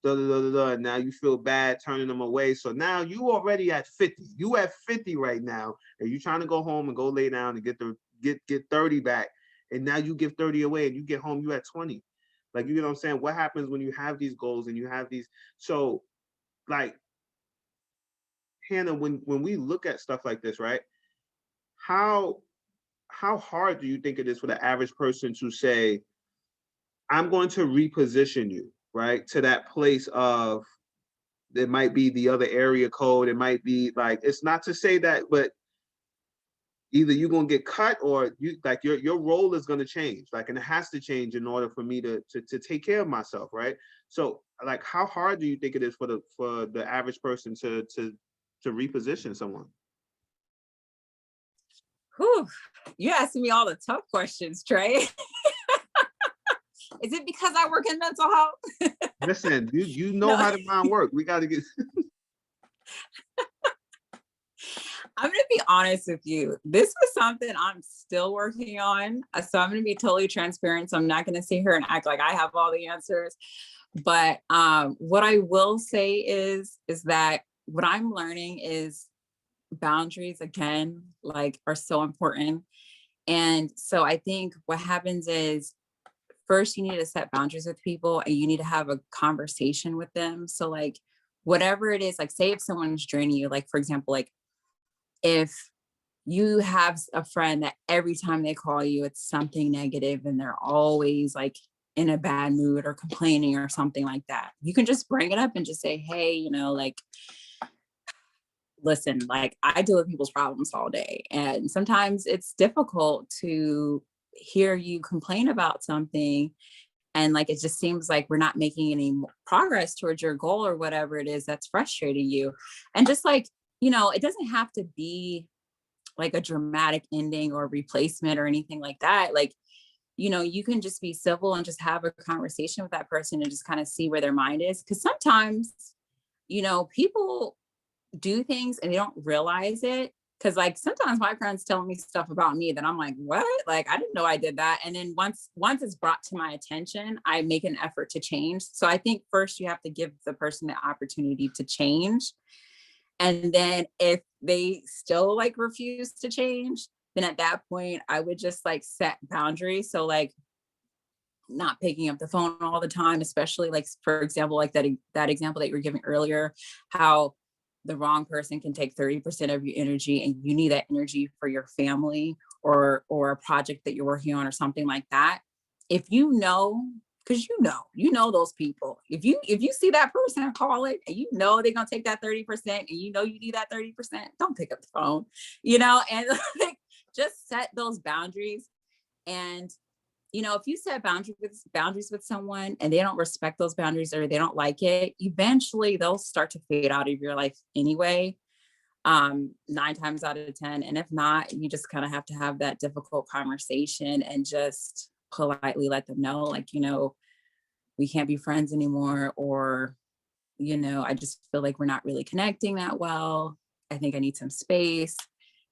B: And now you feel bad turning them away. So now you already at 50. You at 50 right now, and you trying to go home and go lay down and get 30 back. And now you give 30 away, and you get home, you at 20. Like, you know what I'm saying? What happens when you have these goals and you have these? So like, Hannah, when we look at stuff like this, right? How hard do you think it is for the average person to say, I'm going to reposition you, right, to that place of, it might be the other area code, it might be like, it's not to say that, but either you're going to get cut, or you like your role is going to change, like, and it has to change in order for me to take care of myself, right? So like, how hard do you think it is for the average person to reposition someone?
A: Whew, you asking me all the tough questions, Trey. Is it because I work in mental health?
B: Listen, you know
A: No.
B: how the mind work. We got to get.
A: I'm going to be honest with you. This was something I'm still working on. So I'm going to be totally transparent. So I'm not going to sit here and act like I have all the answers. But what I will say is that what I'm learning is boundaries, again, like, are so important. And so I think what happens is, first you need to set boundaries with people, and you need to have a conversation with them. So like, whatever it is, like, say if someone's draining you, like for example, like if you have a friend that every time they call you, it's something negative, and they're always like in a bad mood or complaining or something like that, you can just bring it up and just say, hey, you know, like, listen, like, I deal with people's problems all day, and sometimes it's difficult to hear you complain about something, and like, it just seems like we're not making any progress towards your goal or whatever it is that's frustrating you. And just like, you know, it doesn't have to be like a dramatic ending or replacement or anything like that. Like, you know, you can just be civil and just have a conversation with that person and just kind of see where their mind is. Because sometimes, you know, people do things and they don't realize it. Cause like, sometimes my friends tell me stuff about me that I'm like, what? Like, I didn't know I did that. And then once it's brought to my attention, I make an effort to change. So I think first you have to give the person the opportunity to change. And then if they still like refuse to change, then at that point I would just like set boundaries. So like, not picking up the phone all the time, especially like, for example, like that example that you were giving earlier, how the wrong person can take 30% of your energy, and you need that energy for your family or a project that you're working on or something like that. If you know, because you know those people. If you see that person call it, and you know they're gonna take that 30%, and you know you need that 30%, don't pick up the phone, you know, and like, just set those boundaries. And if you set boundaries with someone and they don't respect those boundaries or they don't like it, eventually they'll start to fade out of your life anyway. 9 times out of 10. And if not, you just kind of have to have that difficult conversation and just politely let them know, like, we can't be friends anymore, or, I just feel like we're not really connecting that well. I think I need some space,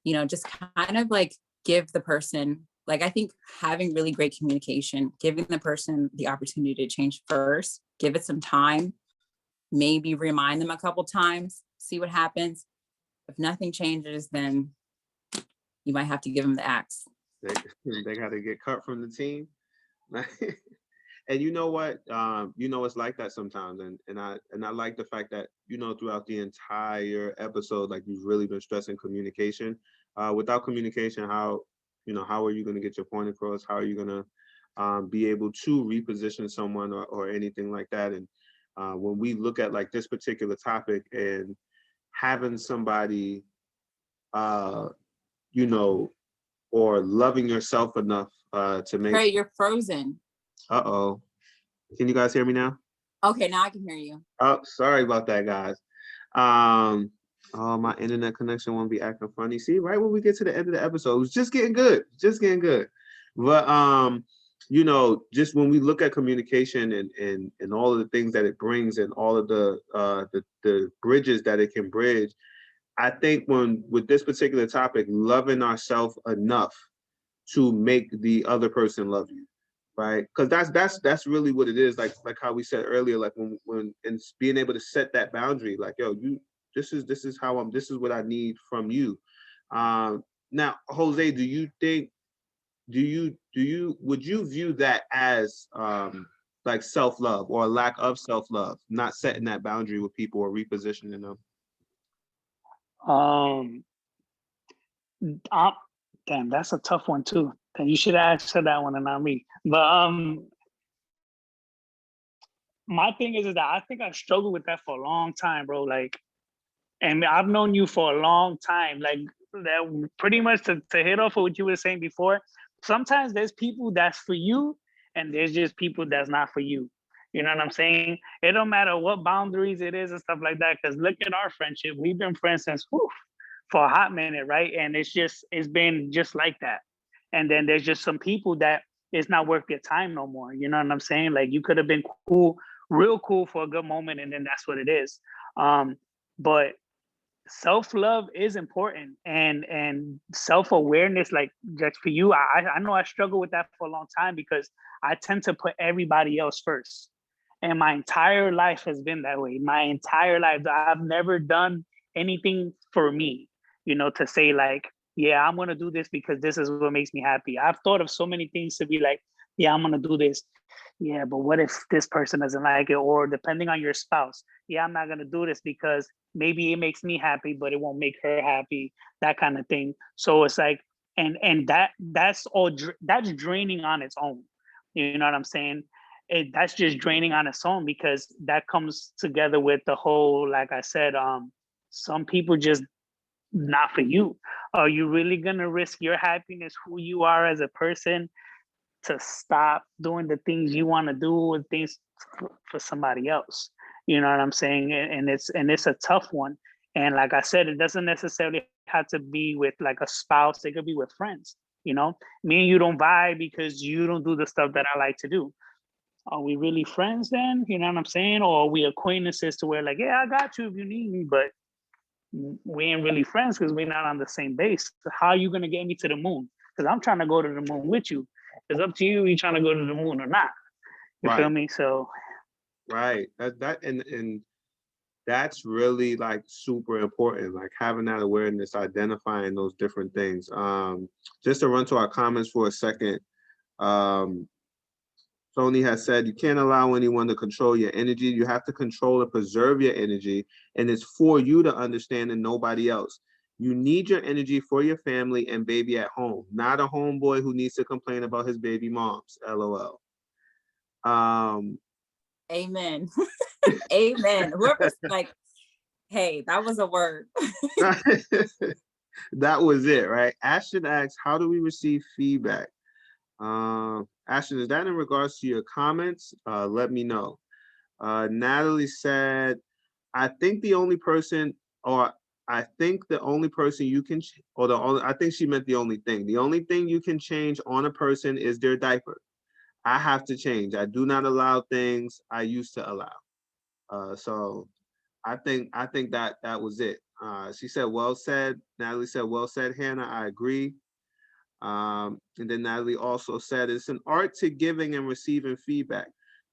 A: just kind of like give the person, like, I think having really great communication, giving the person the opportunity to change first, give it some time, maybe remind them a couple times, see what happens. If nothing changes, then you might have to give them the axe.
B: They got to get cut from the team. And you know what? It's like that sometimes. And I like the fact that, throughout the entire episode, like, you've really been stressing communication. Without communication, how are you going to get your point across? How are you going to be able to reposition someone or anything like that? And when we look at like this particular topic and having somebody, or loving yourself enough to make.
A: Hey, you're frozen.
B: Uh-oh. Can you guys hear me now?
A: Okay, now I can hear you.
B: Oh, sorry about that, guys. Oh, my internet connection won't be acting funny. See, right when we get to the end of the episode, it was just getting good. But just when we look at communication and all of the things that it brings and all of the bridges that it can bridge, I think with this particular topic, loving ourselves enough to make the other person love you, right? Because that's really what it is. Like how we said earlier, like when and being able to set that boundary, like, yo, this is what I need from you. Now, Jose, would you view that as like self-love or a lack of self-love, not setting that boundary with people or repositioning them?
C: Damn, that's a tough one too. Then you should answer that one and not me. But my thing is that I think I struggled with that for a long time, bro. Like, and I've known you for a long time. Like, that pretty much to hit off of what you were saying before. Sometimes there's people that's for you, and there's just people that's not for you. You know what I'm saying? It don't matter what boundaries it is and stuff like that. Because look at our friendship. We've been friends since for a hot minute, right? And it's been just like that. And then there's just some people that it's not worth your time no more. You know what I'm saying? Like, you could have been cool, real cool for a good moment, and then that's what it is. But self-love is important, and self-awareness, like for you, I know I struggle with that for a long time because I tend to put everybody else first. And my entire life has been that way. My entire life, I've never done anything for me, to say like, yeah, I'm going to do this because this is what makes me happy. I've thought of so many things to be like, yeah, I'm going to do this. Yeah, but what if this person doesn't like it? Or depending on your spouse, yeah, I'm not going to do this because maybe it makes me happy, but it won't make her happy, that kind of thing. So it's like, and that's draining on its own. You know what I'm saying? That's just draining on its own, because that comes together with the whole, like I said, some people just not for you. Are you really gonna risk your happiness, who you are as a person, to stop doing the things you want to do with things for somebody else? You know what I'm saying? And it's a tough one. And like I said, it doesn't necessarily have to be with like a spouse. It could be with friends. Me and you don't vibe because you don't do the stuff that I like to do. Are we really friends then? You know what I'm saying? Or are we acquaintances to where like, yeah, I got you if you need me, but we ain't really friends because we're not on the same base. So how are you going to get me to the moon? Because I'm trying to go to the moon with you. It's up to you. You trying to go to the moon or not? You feel me? So
B: right, and that's really like super important. Like having that awareness, identifying those different things. Just to run to our comments for a second. Tony has said, you can't allow anyone to control your energy. You have to control and preserve your energy. And it's for you to understand and nobody else. You need your energy for your family and baby at home, not a homeboy who needs to complain about his baby moms. LOL.
A: Amen. Amen. Whoever's like, hey, that was a word.
B: That was it, right? Ashton asks, how do we receive feedback? Ashton, is that in regards to your comments? Let me know. Natalie said, I think the only person, or I think the only person you can, or the only, I think she meant the only thing. The only thing you can change on a person is their diaper. I have to change. I do not allow things I used to allow. So I think that that was it. She said, well said. Natalie said, well said, Hannah. I agree. And then Natalie also said, it's an art to giving and receiving feedback.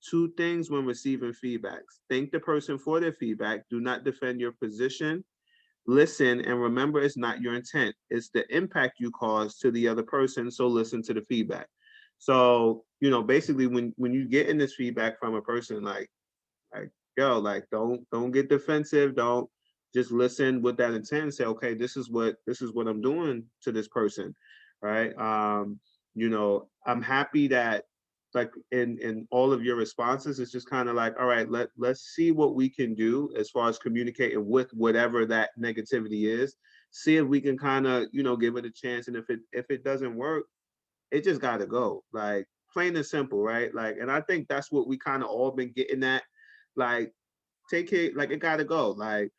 B: Two things when receiving feedbacks. Thank the person for their feedback. Do not defend your position. Listen and remember it's not your intent. It's the impact you cause to the other person. So listen to the feedback. So, you know, basically when you get in this feedback from a person, like, yo, like don't get defensive. Don't just listen with that intent and say, okay, this is what I'm doing to this person. Right. You know, I'm happy that like in all of your responses, it's just kind of like, all right, let's see what we can do as far as communicating with whatever that negativity is. See if we can kind of, you know, give it a chance. And if it doesn't work, it just gotta go. Like plain and simple, right? Like, and I think that's what we kind of all been getting at. Like, take it, like it gotta go. Like,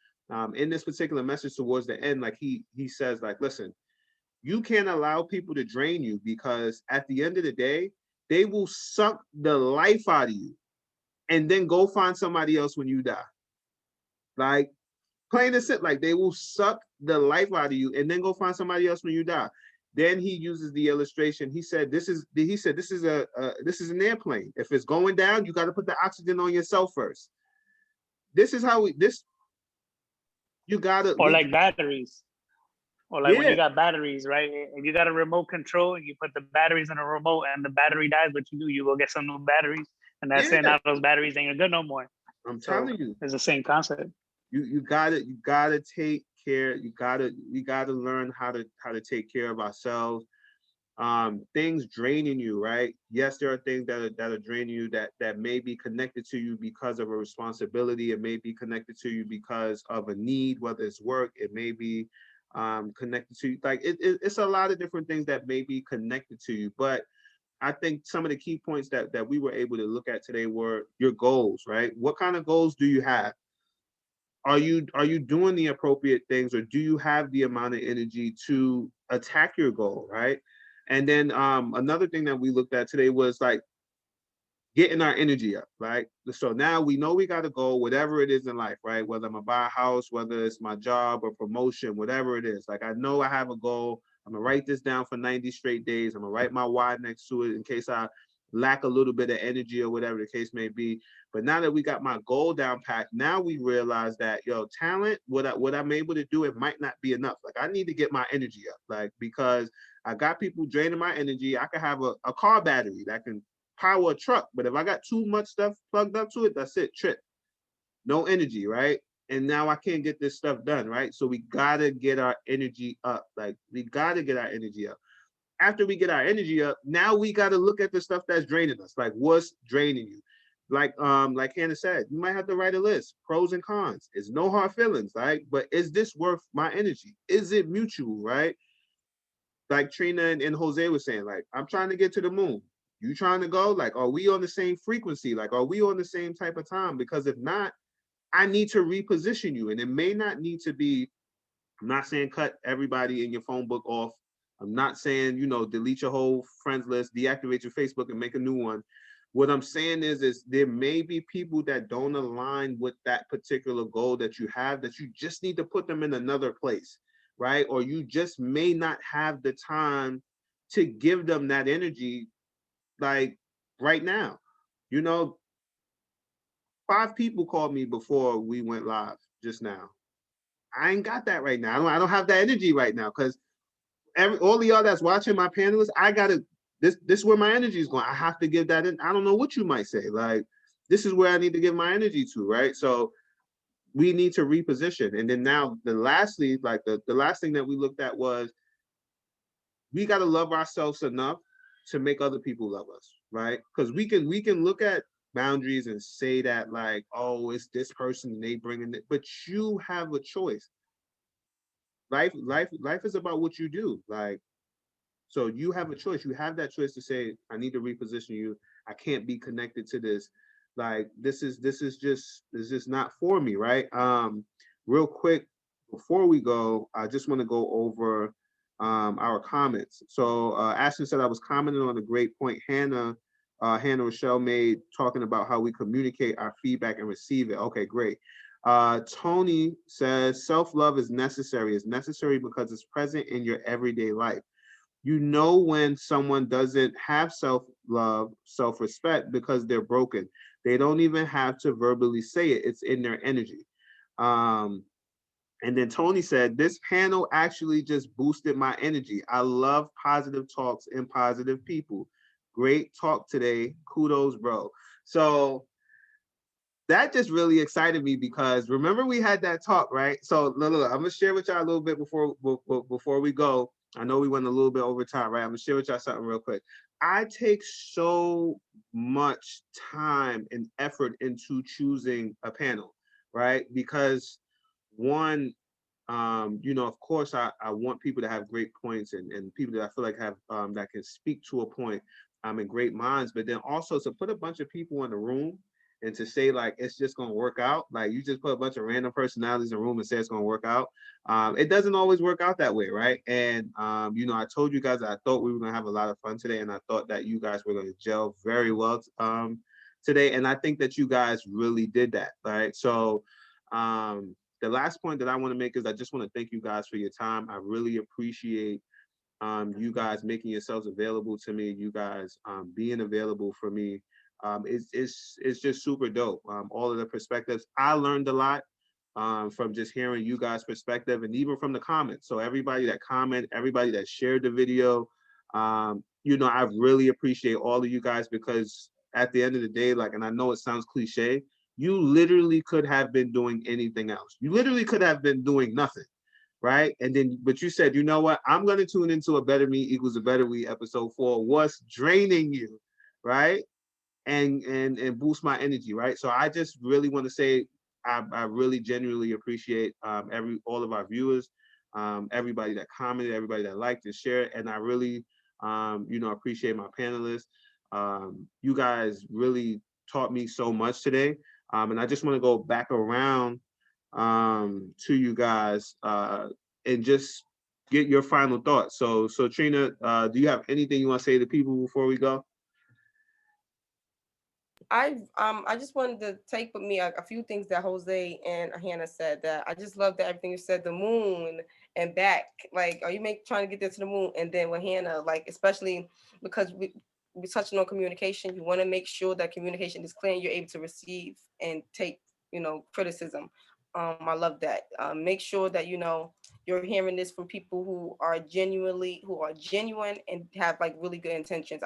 B: in this particular message towards the end, like he says, like, listen, you can't allow people to drain you because at the end of the day, they will suck the life out of you and then go find somebody else when you die. Like plain and simple, like they will suck the life out of you and then go find somebody else when you die. Then he uses the illustration. He said, this is this is an airplane. If it's going down, you got to put the oxygen on yourself first. This is how you gotta,
C: Or like batteries. Or like when
B: yeah,
C: you got batteries, right? If you got a remote control and you put the batteries in a remote and the battery dies, what you do, you go get some new batteries. And that's it.
B: yeah.
C: Now those batteries ain't good no more.
B: I'm
C: So
B: telling you,
C: it's the same concept.
B: you gotta take care. We gotta learn how to take care of ourselves. Things draining you, right? Yes, there are things that are draining you that may be connected to you because of a responsibility. It may be connected to you because of a need, whether it's work. It may be connected to you. Like it's a lot of different things that may be connected to you. But I think some of the key points that we were able to look at today were your goals, right? What kind of goals do you have? Are you doing the appropriate things, or do you have the amount of energy to attack your goal, right? And then another thing that we looked at today was like getting our energy up, right? So now we know we got to go, whatever it is in life, right? Whether I'm gonna buy a house, whether it's my job or promotion, whatever it is. Like I know I have a goal. I'm gonna write this down for 90 straight days. I'm gonna write my why next to it in case I lack a little bit of energy or whatever the case may be. But now that we got my goal down packed, now we realize that talent, what I'm able to do, it might not be enough. Like I need to get my energy up, like because I got people draining my energy. I could have a car battery that can power a truck, but if I got too much stuff plugged up to it, that's it, trip. No energy, right? And now I can't get this stuff done, right? So we gotta get our energy up. Like we gotta get our energy up. After we get our energy up, now we gotta look at the stuff that's draining us. Like what's draining you? Like Hannah said, you might have to write a list, pros and cons. It's no hard feelings, right? But is this worth my energy? Is it mutual, right? Like Trina and Jose was saying, like, I'm trying to get to the moon. You trying to go? Like, are we on the same frequency? Like, are we on the same type of time? Because if not, I need to reposition you. And it may not need to be, I'm not saying cut everybody in your phone book off. I'm not saying, delete your whole friends list, deactivate your Facebook and make a new one. What I'm saying is there may be people that don't align with that particular goal that you have, that you just need to put them in another place, right? Or you just may not have the time to give them that energy, like right now. 5 people called me before we went live just now. I ain't got that right now. I don't have that energy right now because all of y'all that's watching, my panelists, I gotta, this is where my energy is going. I have to give that in. I don't know what you might say. Like, this is where I need to give my energy to, right? So we need to reposition. And then now lastly, like the last thing that we looked at was we got to love ourselves enough to make other people love us, right? Because we can look at boundaries and say that like, oh, it's this person and they bringing it, but you have a choice. Life is about what you do. Like So you have a choice. You have that choice to say, I need to reposition you. I can't be connected to this. Like this is just not for me, right? Real quick before we go, I just want to go over our comments. So Ashton said I was commenting on a great point Hannah Rochelle made, talking about how we communicate our feedback and receive it. Okay, great. Tony says self-love is necessary. It's necessary because it's present in your everyday life. You know when someone doesn't have self-love, self-respect because they're broken. They don't even have to verbally say it. It's in their energy. Um, and then Tony said, this panel actually just boosted my energy. I love positive talks and positive people. Great talk today. Kudos, bro. So that just really excited me because remember we had that talk, right? So look, I'm gonna share with y'all a little bit before we go. I know we went a little bit over time, right? I'm gonna share with y'all something real quick. I take so much time and effort into choosing a panel, right? Because one, of course, I want people to have great points and people that I feel like have that can speak to a point in great minds, but then also to put a bunch of people in the room and to say like it's just gonna work out, like you just put a bunch of random personalities in a room and say it's gonna work out. It doesn't always work out that way, right? And I told you guys that I thought we were gonna have a lot of fun today, and I thought that you guys were gonna gel very well today, and I think that you guys really did that, right? So the last point that I want to make is I just want to thank you guys for your time. I really appreciate you guys making yourselves available to me, you guys being available for me. It's just super dope. All of the perspectives. I learned a lot from just hearing you guys' perspective and even from the comments. So everybody that commented, everybody that shared the video, I really appreciate all of you guys because at the end of the day, like, and I know it sounds cliche, you literally could have been doing anything else. You literally could have been doing nothing, right? And then, but you said, you know what? I'm going to tune into a Better Me Equals a Better We episode 4. What's draining you, right? And boost my energy, right? So I just really want to say I really genuinely appreciate all of our viewers, everybody that commented, everybody that liked and shared, and I really appreciate my panelists. You guys really taught me so much today, and I just want to go back around to you guys and just get your final thoughts. So Trina, do you have anything you want to say to people before we go?
D: I just wanted to take with me a few things that Jose and Hannah said. That I just love that everything you said, the moon and back. Like, are you trying to get there to the moon? And then with Hannah, like, especially because we're touching on communication, you want to make sure that communication is clear and you're able to receive and take criticism. I love that. Make sure that you're hearing this from people who are genuine and have like really good intentions.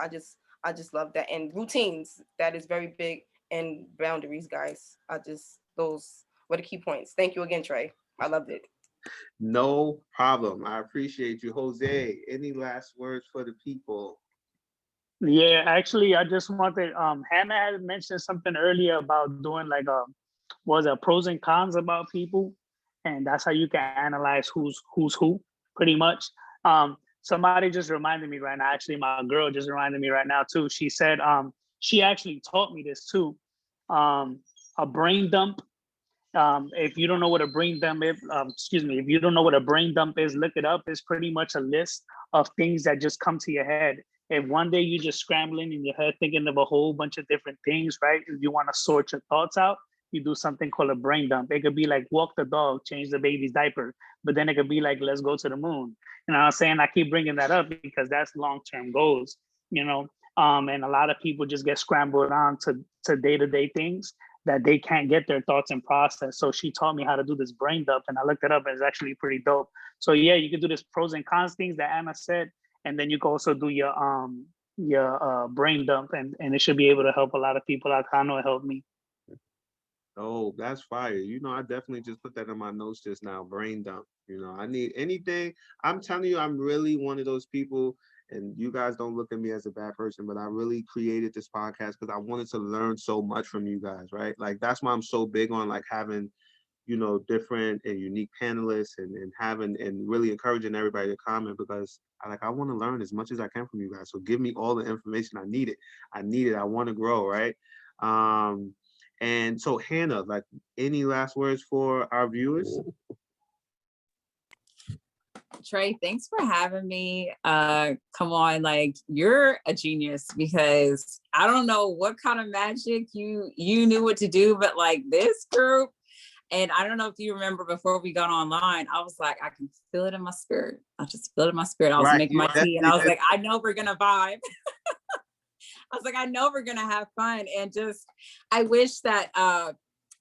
D: I just love that. And routines, that is very big. And boundaries, guys. Those were the key points. Thank you again, Trey. I loved it.
B: No problem. I appreciate you. Jose, any last words for the people?
C: Yeah, actually, I just wanted, Hannah had mentioned something earlier about doing like was it pros and cons about people, and that's how you can analyze who's who, pretty much. Somebody just reminded me right now. Actually, my girl just reminded me right now too. She said, she actually taught me this too. A brain dump. If you don't know what a brain dump is, if you don't know what a brain dump is, look it up. It's pretty much a list of things that just come to your head. If one day you're just scrambling in your head thinking of a whole bunch of different things, right? If you want to sort your thoughts out, you do something called a brain dump. It could be like walk the dog, change the baby's diaper, but then it could be like, let's go to the moon. You know what I'm saying? I keep bringing that up because that's long-term goals, and a lot of people just get scrambled on to day-to-day things that they can't get their thoughts and process. So she taught me how to do this brain dump, and I looked it up, and it's actually pretty dope. So yeah, you can do this pros and cons things that Anna said, and then you can also do your brain dump, and it should be able to help a lot of people out. I know it helped me.
B: Oh, that's fire. I definitely just put that in my notes just now. Brain dump. I need anything. I'm telling you, I'm really one of those people, and you guys don't look at me as a bad person, but I really created this podcast because I wanted to learn so much from you guys, right? Like that's why I'm so big on like having different and unique panelists and having and really encouraging everybody to comment, because I want to learn as much as I can from you guys. So give me all the information I need it. I want to grow, right? And so Hannah, like, any last words for our viewers?
A: Trey, thanks for having me. Come on, like, you're a genius, because I don't know what kind of magic you knew what to do, but like this group, and I don't know if you remember before we got online, I was like, I can feel it in my spirit. I just feel it in my spirit. I was
B: Right,
A: making
B: you
A: my tea and I
B: definitely
A: was
B: did.
A: like, I know we're gonna vibe. I was like, I know we're gonna have fun. And just, I wish that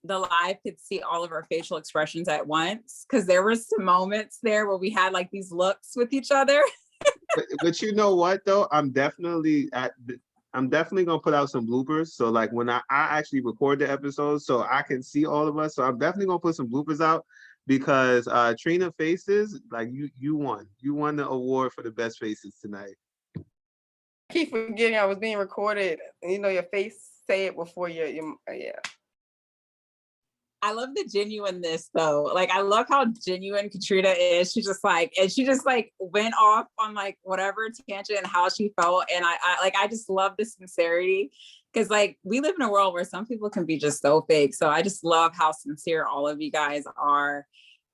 A: the live could see all of our facial expressions at once, because there were some moments there where we had like these looks with each other.
B: But you know what though? I'm definitely gonna put out some bloopers. So like when I actually record the episodes, so I can see all of us. So I'm definitely gonna put some bloopers out, because Trina faces, like, you won. You won the award for the best faces tonight.
D: I keep forgetting I was being recorded. Your face, say it before your yeah.
A: I love the genuineness though. Like, I love how genuine Katrina is. She just like went off on like whatever tangent and how she felt. And I just love the sincerity, because like we live in a world where some people can be just so fake. So I just love how sincere all of you guys are.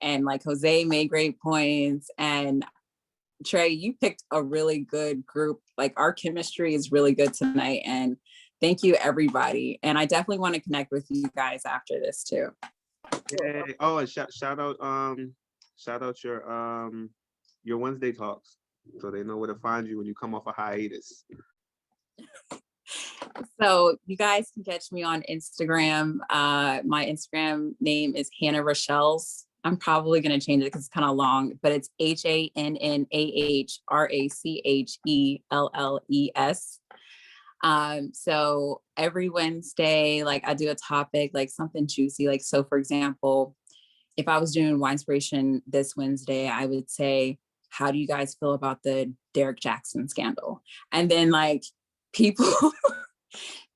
A: And like Jose made great points, and Trey, you picked a really good group. Like, our chemistry is really good tonight, and thank you everybody. And I definitely want to connect with you guys after this too.
B: Yay. Oh, and shout out your Wednesday talks, so they know where to find you when you come off a hiatus.
A: So you guys can catch me on Instagram. My Instagram name is Hannah Rachelle's. I'm probably going to change it because it's kind of long, but it's HANNAHRACHELLES. So every Wednesday, like, I do a topic, like something juicy. Like, so for example, if I was doing wine inspiration this Wednesday, I would say, how do you guys feel about the Derek Jackson scandal? And then like people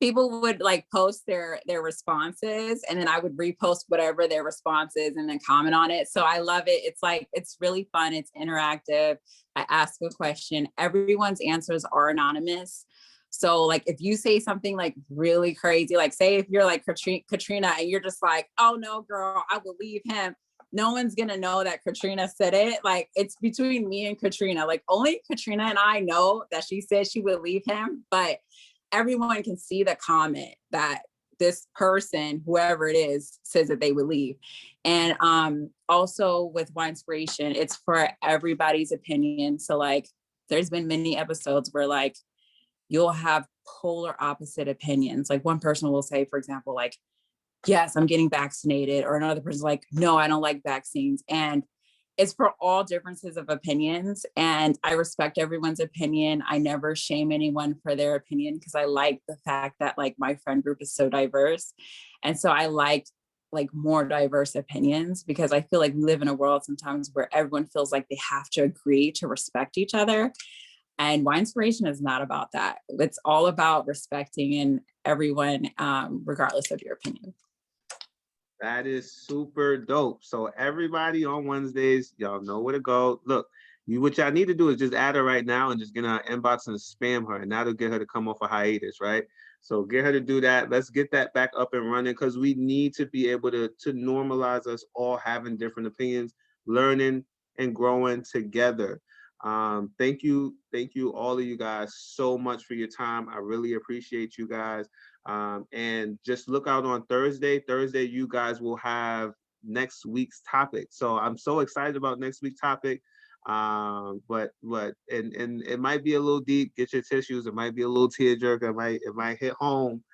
A: people would like post their responses, and then I would repost whatever their response is and then comment on it. So I love it. It's like, it's really fun. It's interactive. I ask a question. Everyone's answers are anonymous. So like, if you say something like really crazy, like say if you're like Katrina and you're just like, oh no, girl, I will leave him. No one's gonna know that Katrina said it. Like, it's between me and Katrina. Like, only Katrina and I know that she said she would leave him, but everyone can see the comment that this person, whoever it is, says that they would leave. And also with Wine Inspiration, it's for everybody's opinion. So like, there's been many episodes where like, you'll have polar opposite opinions. Like, one person will say, for example, like, yes, I'm getting vaccinated. Or another person's like, no, I don't like vaccines. And it's for all differences of opinions. And I respect everyone's opinion. I never shame anyone for their opinion, because I like the fact that like my friend group is so diverse. And so I like more diverse opinions, because I feel like we live in a world sometimes where everyone feels like they have to agree to respect each other. And Wine Inspiration is not about that. It's all about respecting and everyone, regardless of your opinion.
B: That is super dope. So everybody on Wednesdays, y'all know where to go. Look, what y'all need to do is just add her right now and just get in our inbox and spam her, and that'll get her to come off a hiatus, right? So get her to do that. Let's get that back up and running, because we need to be able to normalize us all having different opinions, learning and growing together. Thank you all of you guys so much for your time. I really appreciate you guys. And just look out on Thursday. Thursday, you guys will have next week's topic. So I'm so excited about next week's topic. But it might be a little deep. Get your tissues. It might be a little tearjerker. It might hit home.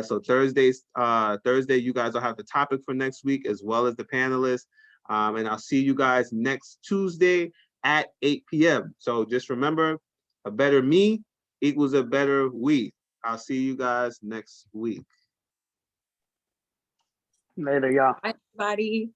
B: So Thursday, you guys will have the topic for next week, as well as the panelists. And I'll see you guys next Tuesday at 8 p.m. So just remember, a better me equals a better we. I'll see you guys next week.
C: Later, y'all.
A: Bye, everybody.